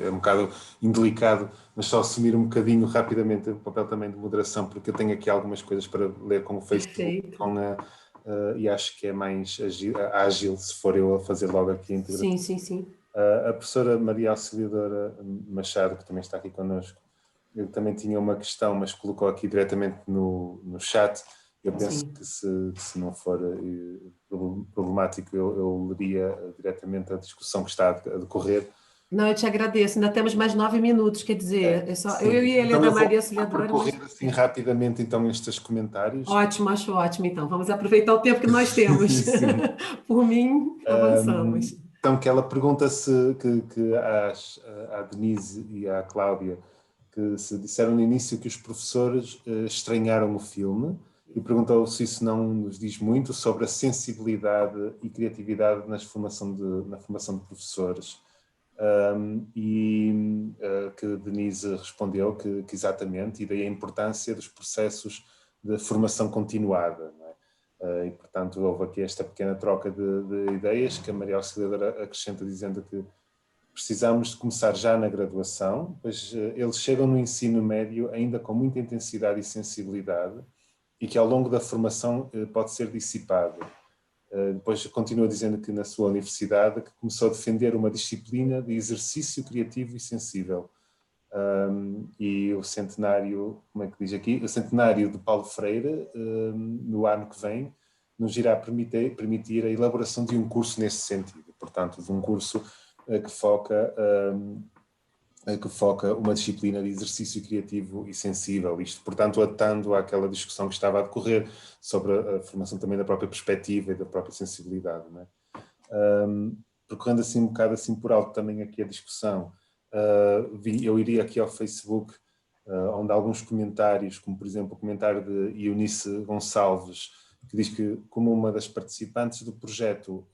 um bocado indelicado, mas só assumir um bocadinho rapidamente o papel também de moderação, porque eu tenho aqui algumas coisas para ler com o Facebook, e acho que é mais ágil se for eu a fazer logo aqui a integração. Sim. A professora Maria Auxiliadora Machado, que também está aqui connosco, eu também tinha uma questão, mas colocou aqui diretamente no chat. Eu penso que se não for problemático, eu leria diretamente a discussão que está a decorrer. Não, eu te agradeço. Ainda temos mais 9 minutos, quer dizer, eu e a Helena Maria Auxiliadora... Vou correr assim rapidamente, então, estes comentários. Ótimo, acho ótimo, então. Vamos aproveitar o tempo que nós temos. Por mim, avançamos. Então, que ela pergunta se à Denise e à Cláudia, que se disseram no início que os professores estranharam o filme, e perguntou se isso não nos diz muito sobre a sensibilidade e criatividade na formação de professores. Que Denise respondeu que exatamente, e daí a importância dos processos de formação continuada, não é? E, portanto, houve aqui esta pequena troca de ideias que a Maria Auxiliadora acrescenta, dizendo que precisamos de começar já na graduação, pois eles chegam no ensino médio ainda com muita intensidade e sensibilidade, e que ao longo da formação pode ser dissipado. Depois continua dizendo que na sua universidade que começou a defender uma disciplina de exercício criativo e sensível. E o centenário, como é que diz aqui? O centenário de Paulo Freire, no ano que vem, nos irá permitir a elaboração de um curso nesse sentido. Portanto, de um curso que foca uma disciplina de exercício criativo e sensível, isto, portanto, atando àquela discussão que estava a decorrer sobre a formação também da própria perspectiva e da própria sensibilidade, não é? Percorrendo assim um bocado assim por alto também aqui a discussão, eu iria aqui ao Facebook, onde há alguns comentários, como por exemplo o comentário de Eunice Gonçalves, que diz que, como uma das participantes do projeto,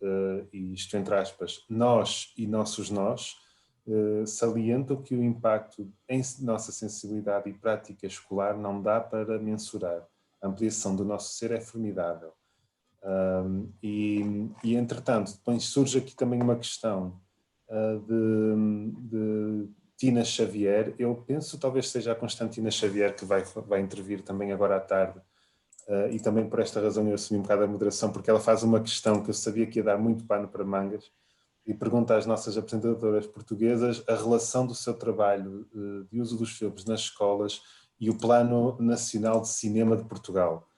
e isto entre aspas, nós e nossos nós, salientam que o impacto em nossa sensibilidade e prática escolar não dá para mensurar. A ampliação do nosso ser é formidável. Entretanto, depois surge aqui também uma questão de Tina Xavier. Eu penso talvez seja a Constantina Xavier que vai intervir também agora à tarde, e também por esta razão eu assumi um bocado a moderação, porque ela faz uma questão que eu sabia que ia dar muito pano para mangas, e pergunta às nossas apresentadoras portuguesas a relação do seu trabalho de uso dos filmes nas escolas e o Plano Nacional de Cinema de Portugal.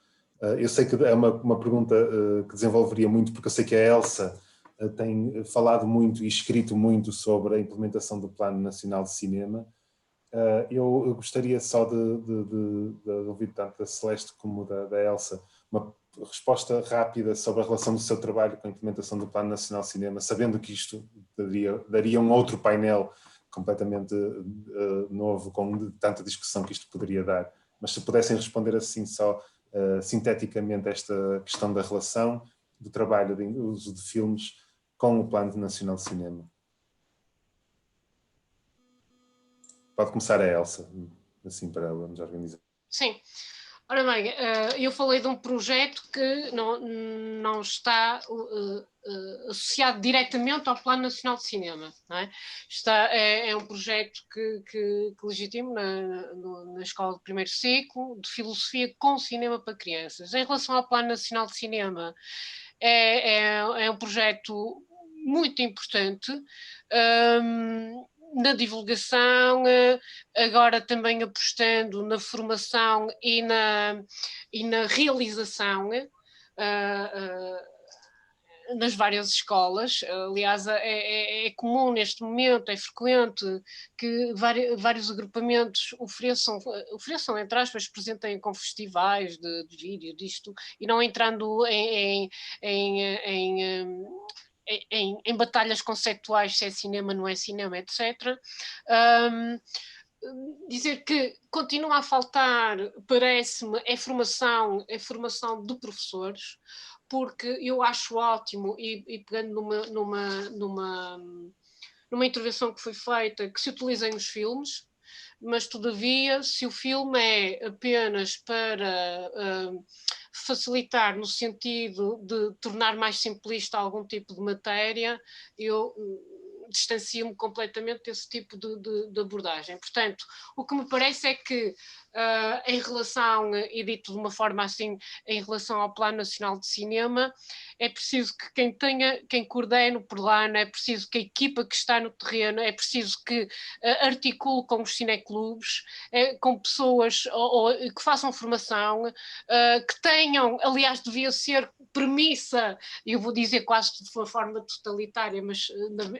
Eu sei que é uma pergunta que desenvolveria muito, porque eu sei que a Elsa tem falado muito e escrito muito sobre a implementação do Plano Nacional de Cinema. Eu gostaria só de ouvir tanto da Celeste como da Elsa uma resposta rápida sobre a relação do seu trabalho com a implementação do Plano Nacional de Cinema, sabendo que isto daria um outro painel completamente novo, com tanta discussão que isto poderia dar. Mas se pudessem responder assim só sinteticamente esta questão da relação do trabalho de uso de filmes com o Plano Nacional de Cinema. Pode começar a Elsa, assim para vamos organizar. Sim. Ora bem, eu falei de um projeto que não está associado diretamente ao Plano Nacional de Cinema, não é? É um projeto que legitimo na escola de primeiro ciclo, de filosofia com cinema para crianças. Em relação ao Plano Nacional de Cinema, é um projeto muito importante, na divulgação, agora também apostando na formação e na realização nas várias escolas. Aliás, é comum neste momento, é frequente que vários agrupamentos ofereçam, entre aspas, presentem com festivais de vídeo disto, e não entrando em batalhas conceptuais, se é cinema, não é cinema, etc. Dizer que continua a faltar, parece-me, é formação de professores, porque eu acho ótimo, e pegando numa intervenção que foi feita, que se utilizem os filmes, mas todavia, se o filme é apenas para facilitar no sentido de tornar mais simplista algum tipo de matéria, eu distancio-me completamente desse tipo de abordagem. Portanto, o que me parece é que em relação, e dito de uma forma assim, em relação ao Plano Nacional de Cinema, é preciso que quem coordene o plano, é preciso que a equipa que está no terreno, é preciso que articule com os cineclubes, com pessoas que façam formação, que tenham, aliás, devia ser premissa, eu vou dizer quase de uma forma totalitária, mas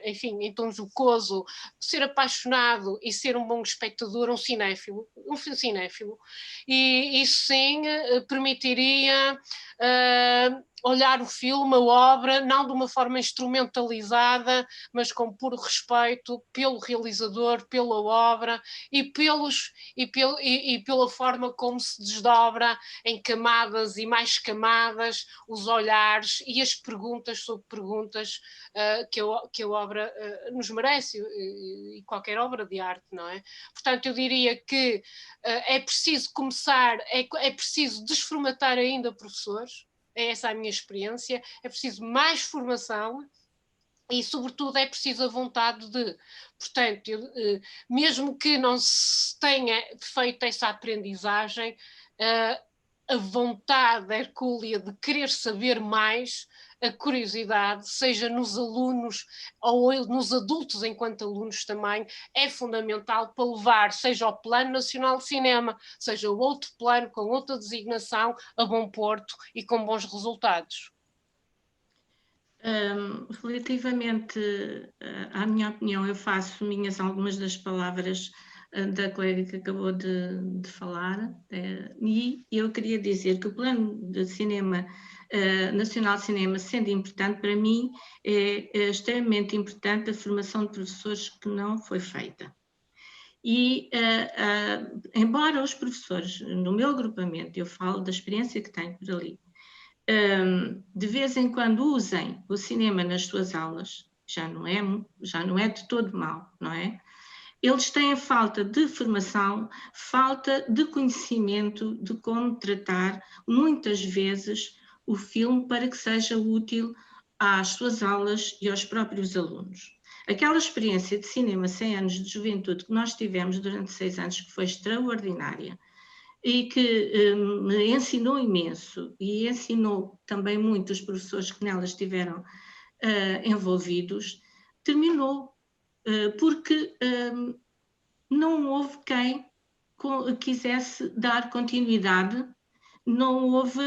enfim, em tom jocoso, ser apaixonado e ser um bom espectador, um cinéfilo, e isso sim permitiria olhar o filme, a obra, não de uma forma instrumentalizada, mas com puro respeito pelo realizador, pela obra e pela forma como se desdobra em camadas e mais camadas os olhares e as perguntas sobre perguntas que a obra nos merece, e qualquer obra de arte, não é? Portanto, eu diria que é preciso começar, é preciso desformatar ainda professores. É essa a minha experiência, é preciso mais formação e, sobretudo, é preciso a vontade de. Portanto, mesmo que não se tenha feito essa aprendizagem, a vontade hercúlea de querer saber mais, a curiosidade, seja nos alunos ou nos adultos enquanto alunos também, é fundamental para levar, seja o Plano Nacional de Cinema, seja o outro plano com outra designação, a bom porto e com bons resultados. Relativamente à minha opinião, eu faço minhas algumas das palavras da colega que acabou de falar, e eu queria dizer que o Plano de Cinema Nacional de Cinema, sendo importante, para mim é extremamente importante a formação de professores que não foi feita. E embora os professores, no meu agrupamento, eu falo da experiência que tenho por ali, de vez em quando usem o cinema nas suas aulas, já não é de todo mau, não é? Eles têm falta de formação, falta de conhecimento de como tratar, muitas vezes, o filme para que seja útil às suas aulas e aos próprios alunos. Aquela experiência de cinema 100 anos de juventude que nós tivemos durante 6 anos, que foi extraordinária, e que me ensinou imenso e ensinou também muito os professores que nelas estiveram envolvidos, terminou porque não houve quem quisesse dar continuidade, não houve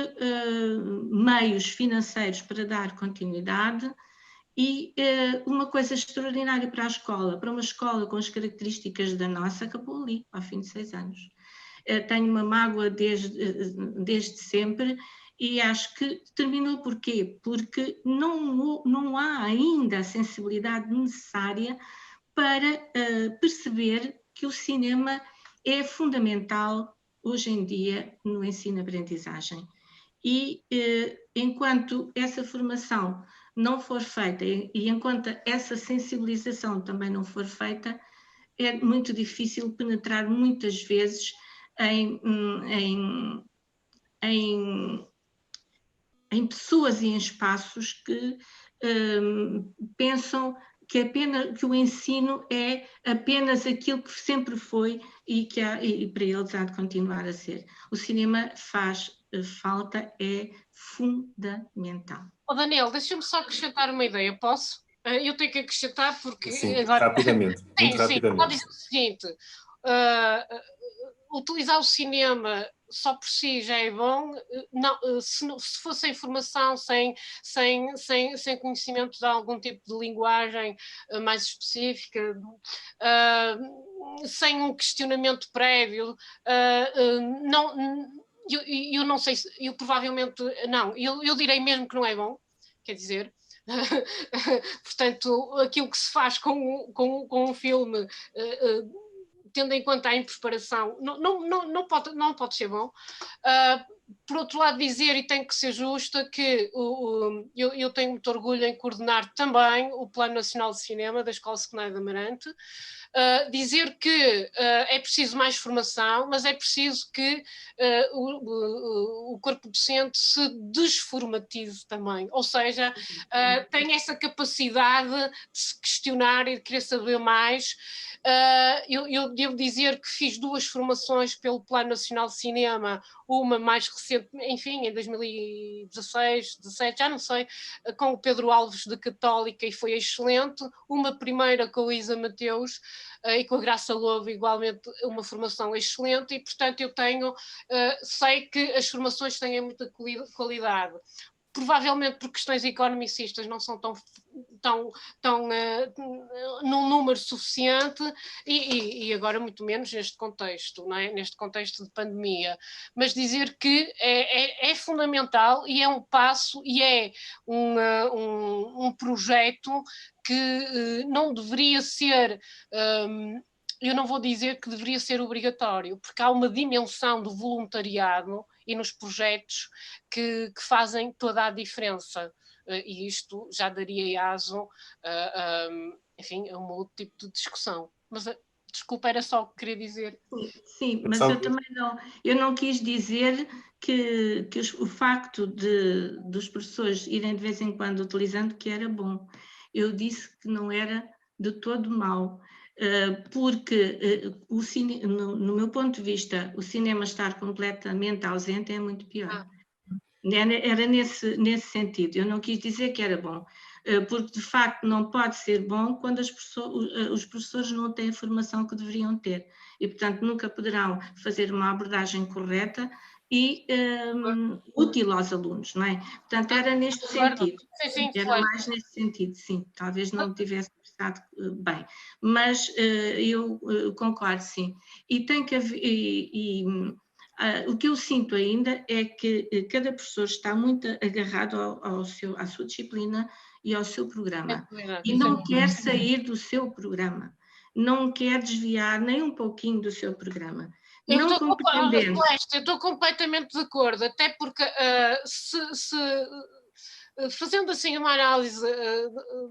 meios financeiros para dar continuidade, e uma coisa extraordinária para a escola, para uma escola com as características da nossa, acabou ali, ao fim de 6 anos. Tenho uma mágoa desde sempre, e acho que terminou porquê? Porque não há ainda a sensibilidade necessária para perceber que o cinema é fundamental hoje em dia no ensino-aprendizagem. E enquanto essa formação não for feita e enquanto essa sensibilização também não for feita, é muito difícil penetrar muitas vezes em em pessoas e em espaços que pensam que o ensino é apenas aquilo que sempre foi e para eles há de continuar a ser. O cinema faz falta, é fundamental. Daniel, deixa-me só acrescentar uma ideia, posso? Eu tenho que acrescentar porque... Sim, agora... rapidamente, muito rapidamente. Pode dizer o seguinte, utilizar o cinema só por si já é bom, não, se fosse sem formação, sem conhecimento de algum tipo de linguagem mais específica, sem um questionamento prévio, eu não sei, eu provavelmente não, eu direi mesmo que não é bom, quer dizer... Portanto, aquilo que se faz com um filme, tendo em conta a impreparação, não pode ser bom. Por outro lado, dizer, e tenho que ser justa, que eu tenho muito orgulho em coordenar também o Plano Nacional de Cinema da Escola Secundária de Amarante. Dizer que é preciso mais formação, mas é preciso que o corpo docente se desformatize também, ou seja, tenha essa capacidade de se questionar e de querer saber mais. Eu devo dizer que fiz 2 formações pelo Plano Nacional de Cinema, uma mais recente, enfim, em 2016, 17, já não sei, com o Pedro Alves de Católica, e foi excelente. Uma primeira com a Isa Mateus e com a Graça Lobo, igualmente uma formação excelente, e portanto eu sei que as formações têm muita qualidade. Provavelmente por questões economicistas não são num número suficiente e agora muito menos neste contexto, não é? Neste contexto de pandemia. Mas dizer que é fundamental e é um passo e é um projeto que não deveria ser... eu não vou dizer que deveria ser obrigatório, porque há uma dimensão do voluntariado e nos projetos que fazem toda a diferença. E isto já daria aso, enfim, a um outro tipo de discussão. Mas, desculpa, era só o que queria dizer. Sim, mas eu também não quis dizer que o facto dos professores irem de vez em quando utilizando que era bom. Eu disse que não era de todo mau. Porque no meu ponto de vista, o cinema estar completamente ausente é muito pior. Era nesse sentido. Eu não quis dizer que era bom, porque de facto não pode ser bom quando os professores não têm a formação que deveriam ter e, portanto, nunca poderão fazer uma abordagem correta e útil aos alunos, não é? Portanto, era neste sentido. Sim, era mais nesse sentido, sim. Talvez não tivesse expressado bem, mas eu concordo, sim. E tem que haver... o que eu sinto ainda é que cada professor está muito agarrado à sua disciplina e ao seu programa e não quer sair do seu programa, não quer desviar nem um pouquinho do seu programa. Eu estou completamente de acordo, até porque fazendo assim uma análise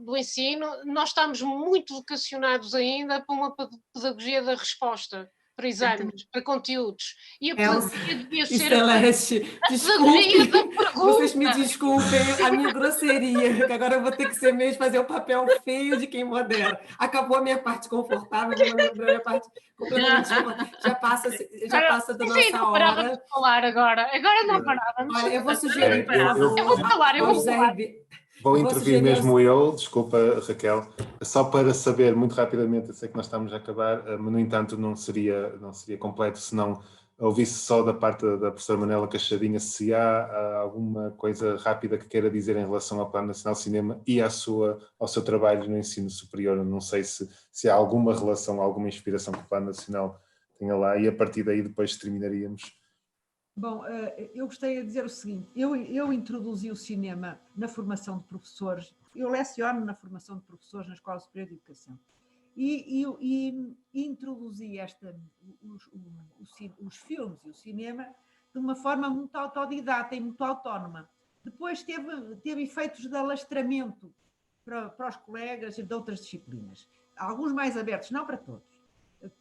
do ensino, nós estamos muito vocacionados ainda para uma pedagogia da resposta, para exames, para conteúdos. E a pedagogia devia ser... Celeste, desculpe, vocês me desculpem a minha grosseria, que agora eu vou ter que ser mesmo fazer o papel feio de quem modera. Acabou a minha parte confortável, vou lembrar a minha parte completamente desconfortável. Já passa da nossa hora. De falar agora não parávamos. Olha, eu vou sugerir para eu vou falar. Vou intervir mesmo eu, desculpa, Raquel, só para saber muito rapidamente, eu sei que nós estamos a acabar, mas no entanto não seria completo se não ouvisse só da parte da professora Manela Cachadinha se há alguma coisa rápida que queira dizer em relação ao Plano Nacional de Cinema e ao seu trabalho no ensino superior. Eu não sei se há alguma relação, alguma inspiração que o Plano Nacional tenha lá e a partir daí depois terminaríamos. Bom, eu gostaria de dizer o seguinte, eu introduzi o cinema na formação de professores, eu leciono na formação de professores na Escola Superior de Educação e introduzi os filmes e o cinema de uma forma muito autodidata e muito autónoma. Depois teve efeitos de alastramento para os colegas de outras disciplinas, alguns mais abertos, não para todos,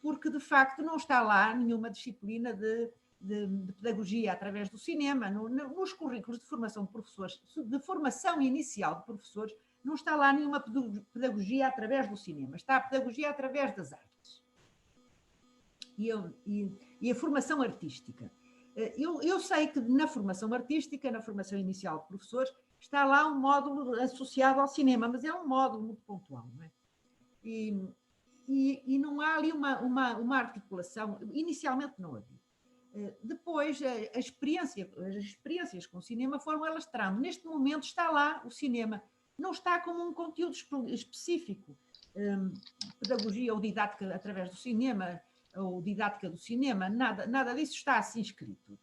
porque de facto não está lá nenhuma disciplina de de pedagogia através do cinema, nos currículos de formação de professores, de formação inicial de professores, não está lá nenhuma pedagogia através do cinema, está a pedagogia através das artes. E a formação artística. Eu sei que na formação artística, na formação inicial de professores, está lá um módulo associado ao cinema, mas é um módulo muito pontual, não é? E não há ali uma articulação, inicialmente não havia. Depois, as experiências com o cinema foram alastrando. Neste momento está lá o cinema, não está como um conteúdo específico, pedagogia ou didática através do cinema, ou didática do cinema, nada disso está assim escrito.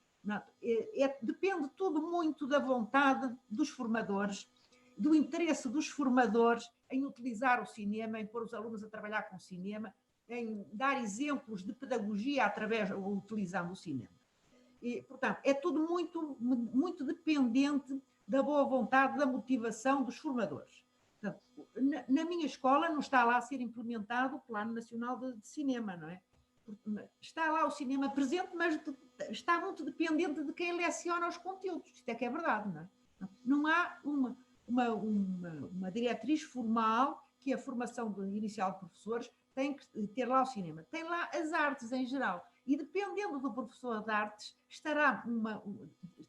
Depende tudo muito da vontade dos formadores, do interesse dos formadores em utilizar o cinema, em pôr os alunos a trabalhar com o cinema, em dar exemplos de pedagogia utilizando o cinema. E, portanto, é tudo muito, muito dependente da boa vontade, da motivação dos formadores. Portanto, na minha escola não está lá a ser implementado o Plano Nacional de Cinema, não é? Está lá o cinema presente, mas está muito dependente de quem leciona os conteúdos. Isto é que é verdade, não é? Não há uma diretriz formal que a formação inicial de professores tem que ter lá o cinema. Tem lá as artes em geral. E dependendo do professor de artes,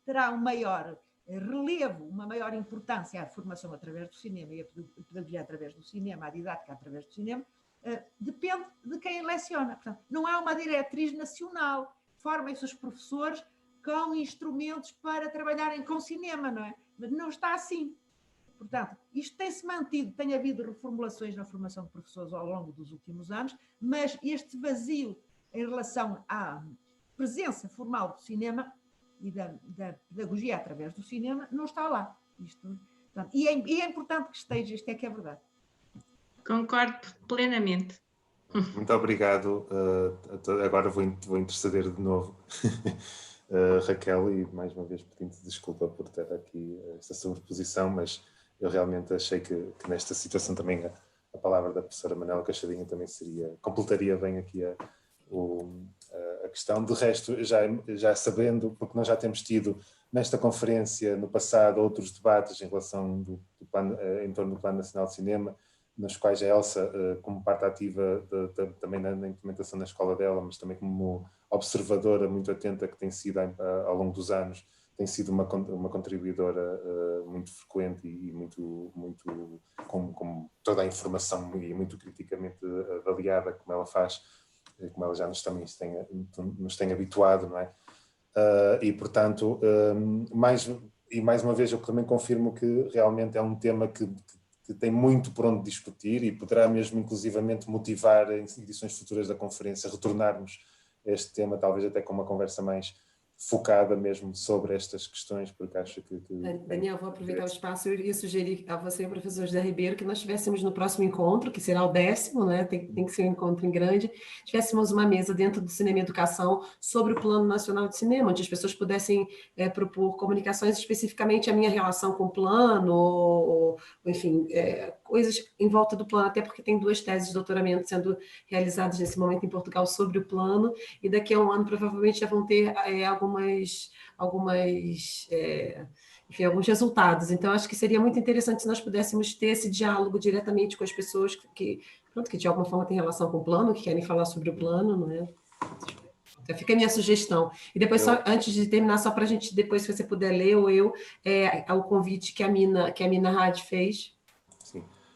terá um maior relevo, uma maior importância à formação através do cinema e a pedagogia através do cinema, a didática através do cinema, depende de quem leciona. Portanto, não há uma diretriz nacional. Formem-se os professores com instrumentos para trabalharem com cinema, não é? Mas não está assim. Portanto, isto tem-se mantido, tem havido reformulações na formação de professores ao longo dos últimos anos, mas este vazio em relação à presença formal do cinema e da pedagogia através do cinema não está lá. Portanto, e é importante que esteja, isto é que é verdade. Concordo plenamente. Muito obrigado. Agora vou interceder de novo, Raquel, e mais uma vez pedindo desculpa por ter aqui esta sobreposição, mas eu realmente achei que nesta situação também a palavra da professora Manuela Cachadinha também completaria bem aqui a questão. De resto, já sabendo, porque nós já temos tido nesta conferência no passado outros debates em relação em torno do Plano Nacional de Cinema, nos quais a Elsa, como parte ativa também na implementação na escola dela, mas também como observadora muito atenta que tem sido ao longo dos anos, tem sido uma contribuidora muito frequente e muito com toda a informação e muito criticamente avaliada, como ela faz, como ela já nos tem habituado, não é? E, portanto, mais uma vez eu também confirmo que realmente é um tema que tem muito por onde discutir e poderá mesmo inclusivamente motivar em edições futuras da conferência retornarmos a este tema, talvez até com uma conversa mais focada mesmo sobre estas questões, porque acho que... Daniel, vou aproveitar o espaço. Eu iria sugerir a você e ao professor José Ribeiro que nós tivéssemos no próximo encontro, que será o 10º, né? Tem que ser um encontro em grande, tivéssemos uma mesa dentro do Cinema e Educação sobre o Plano Nacional de Cinema, onde as pessoas pudessem propor comunicações especificamente a minha relação com o plano, ou enfim, coisas em volta do plano, até porque tem 2 teses de doutoramento sendo realizadas nesse momento em Portugal sobre o plano, e daqui a um ano provavelmente já vão ter alguns resultados. Então, acho que seria muito interessante se nós pudéssemos ter esse diálogo diretamente com as pessoas que de alguma forma têm relação com o plano, que querem falar sobre o plano, não é? Então, fica a minha sugestão. E depois, só antes de terminar, só para a gente, depois, se você puder ler, ou o convite que a Mina Had fez.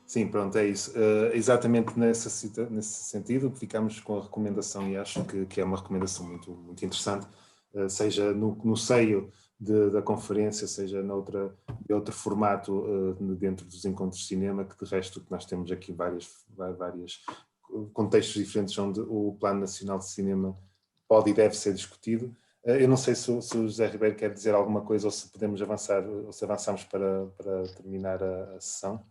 Sim, pronto, é isso. Exatamente nesse sentido, ficamos com a recomendação, e acho que é uma recomendação muito, muito interessante, seja no seio da conferência, seja de outro formato dentro dos encontros de cinema, que de resto nós temos aqui vários contextos diferentes onde o Plano Nacional de Cinema pode e deve ser discutido. Eu não sei se o José Ribeiro quer dizer alguma coisa ou se podemos avançar, ou se avançamos para terminar a sessão.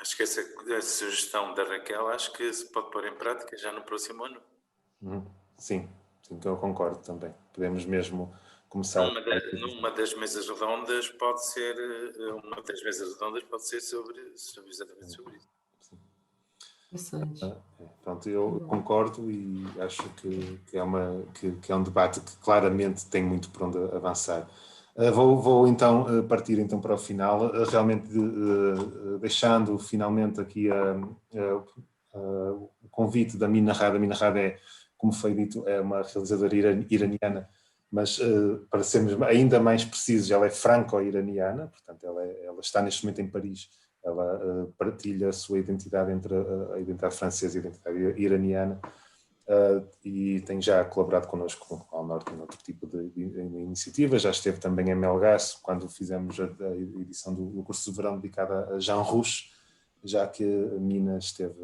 Acho que essa sugestão da Raquel, acho que se pode pôr em prática já no próximo ano. Sim, então eu concordo também. Podemos mesmo começar... Numa das mesas redondas pode ser exatamente sobre isso. Sim. Interessante. Pronto, eu concordo e acho que é um debate que claramente tem muito por onde avançar. Vou então partir então para o final, realmente deixando finalmente aqui o convite da Mina Rad. A Mina Rad é, como foi dito, é uma realizadora iraniana, mas para sermos ainda mais precisos, ela é franco-iraniana, portanto ela está neste momento em Paris. Ela partilha a sua identidade entre a identidade francesa e a identidade iraniana, e tem já colaborado connosco ao norte em outro tipo de iniciativas. Já esteve também em Melgaço, quando fizemos a edição do curso de verão dedicada a Jean Rouch, já que a Mina esteve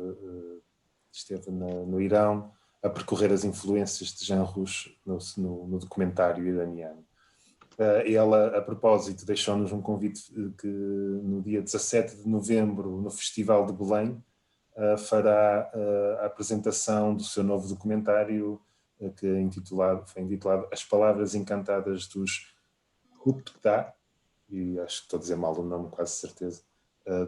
no Irão a percorrer as influências de Jean Rouch no documentário iraniano. Ela, a propósito, deixou-nos um convite que no dia 17 de novembro, no Festival de Belém, fará a apresentação do seu novo documentário, que foi intitulado As Palavras Encantadas dos Hupta, e acho que estou a dizer mal o nome, quase certeza,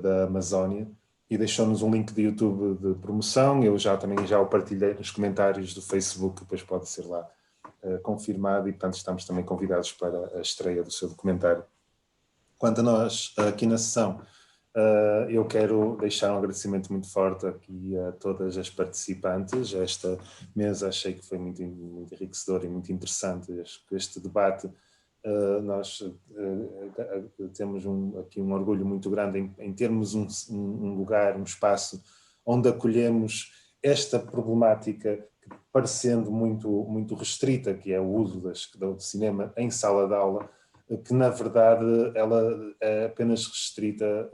da Amazónia, e deixou-nos um link de YouTube de promoção. Eu também já o partilhei nos comentários do Facebook, depois pode ser lá confirmado, e portanto estamos também convidados para a estreia do seu documentário. Quanto a nós, aqui na sessão, eu quero deixar um agradecimento muito forte aqui a todas as participantes. Esta mesa achei que foi muito enriquecedor e muito interessante este debate. Nós temos aqui um orgulho muito grande em termos um lugar, um espaço onde acolhemos esta problemática, parecendo muito restrita, que é o uso do cinema em sala de aula, que na verdade ela é apenas restrita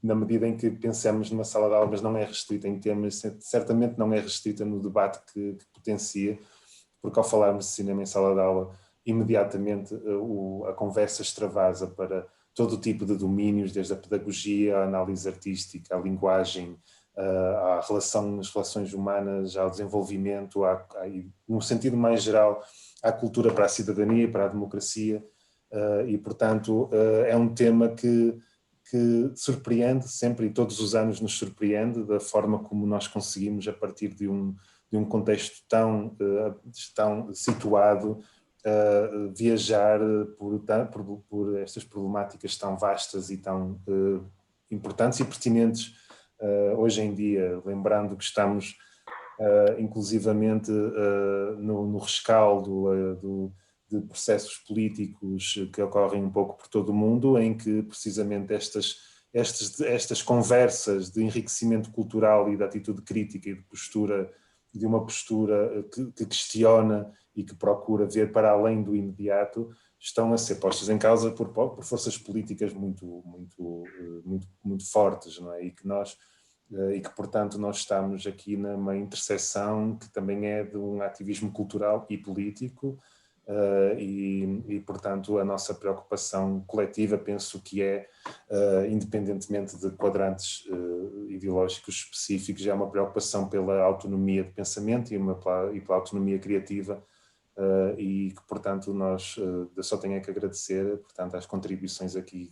na medida em que pensamos numa sala de aula, mas não é restrita em temas, certamente não é restrita no debate que potencia, porque ao falarmos de cinema em sala de aula, imediatamente a conversa extravasa para todo o tipo de domínios, desde a pedagogia, a análise artística, a linguagem, as relações humanas, ao desenvolvimento, no sentido mais geral, à cultura para a cidadania, para a democracia, e portanto é um tema que surpreende sempre, e todos os anos nos surpreende, da forma como nós conseguimos, a partir de um contexto tão situado, viajar por estas problemáticas tão vastas e tão importantes e pertinentes hoje em dia, lembrando que estamos inclusivamente no rescaldo de processos políticos que ocorrem um pouco por todo o mundo, em que precisamente estas conversas de enriquecimento cultural e de atitude crítica e de uma postura que questiona e que procura ver para além do imediato, estão a ser postas em causa por forças políticas muito fortes, não é? E que, portanto, nós estamos aqui numa interseção que também é de um ativismo cultural e político, e, portanto, a nossa preocupação coletiva, penso que independentemente de quadrantes ideológicos específicos, é uma preocupação pela autonomia de pensamento e pela autonomia criativa, e que, portanto, nós só tenho que agradecer, portanto, às contribuições aqui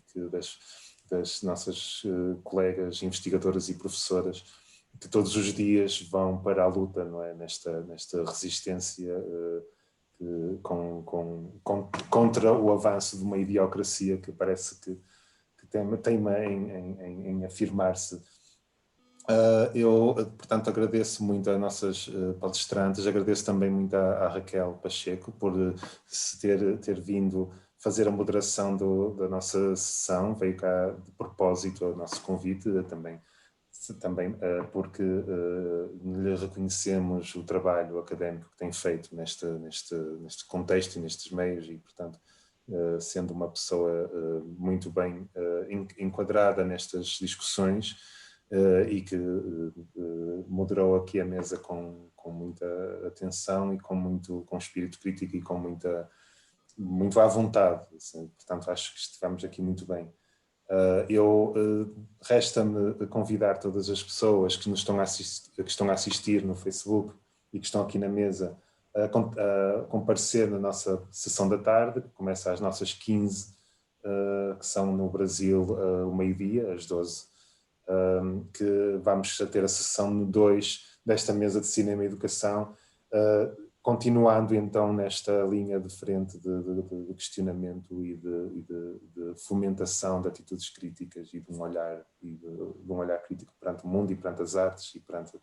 das nossas colegas investigadoras e professoras, que todos os dias vão para a luta, não é? Nesta resistência contra o avanço de uma idiocracia que parece que teima em afirmar-se. Eu, portanto, agradeço muito às nossas palestrantes, agradeço também muito à Raquel Pacheco por ter vindo fazer a moderação da nossa sessão, veio cá de propósito ao nosso convite, também porque lhe reconhecemos o trabalho académico que tem feito neste contexto e nestes meios, e, portanto, sendo uma pessoa muito bem enquadrada nestas discussões, e que moderou aqui a mesa com muita atenção e com espírito crítico e com muito à vontade, assim. Portanto, acho que estivemos aqui muito bem. Resta-me convidar todas as pessoas que estão a assistir no Facebook e que estão aqui na mesa a comparecer na nossa sessão da tarde, que começa às nossas 15, que são no Brasil o meio-dia, às 12, que vamos ter a sessão 2 desta mesa de cinema e educação, continuando então nesta linha de frente de questionamento e de fomentação de atitudes críticas e de um olhar crítico perante o mundo e perante as artes e perante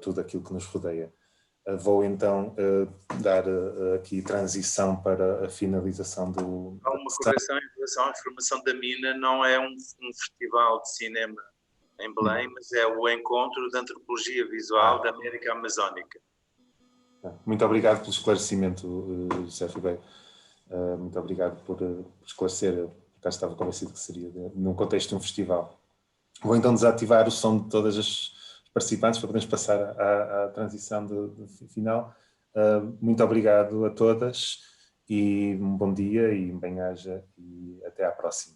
tudo aquilo que nos rodeia. Vou então dar aqui transição para a finalização do... Há uma correção em relação à formação da Mina, não é um festival de cinema em Belém, mas é o Encontro de Antropologia Visual da América Amazónica. Muito obrigado pelo esclarecimento, José Ribeiro. Muito obrigado por esclarecer. Eu cá estava convencido que seria num contexto de um festival. Vou então desativar o som de todas as participantes para podermos passar à transição final. Muito obrigado a todas e um bom dia e bem-aja e até à próxima.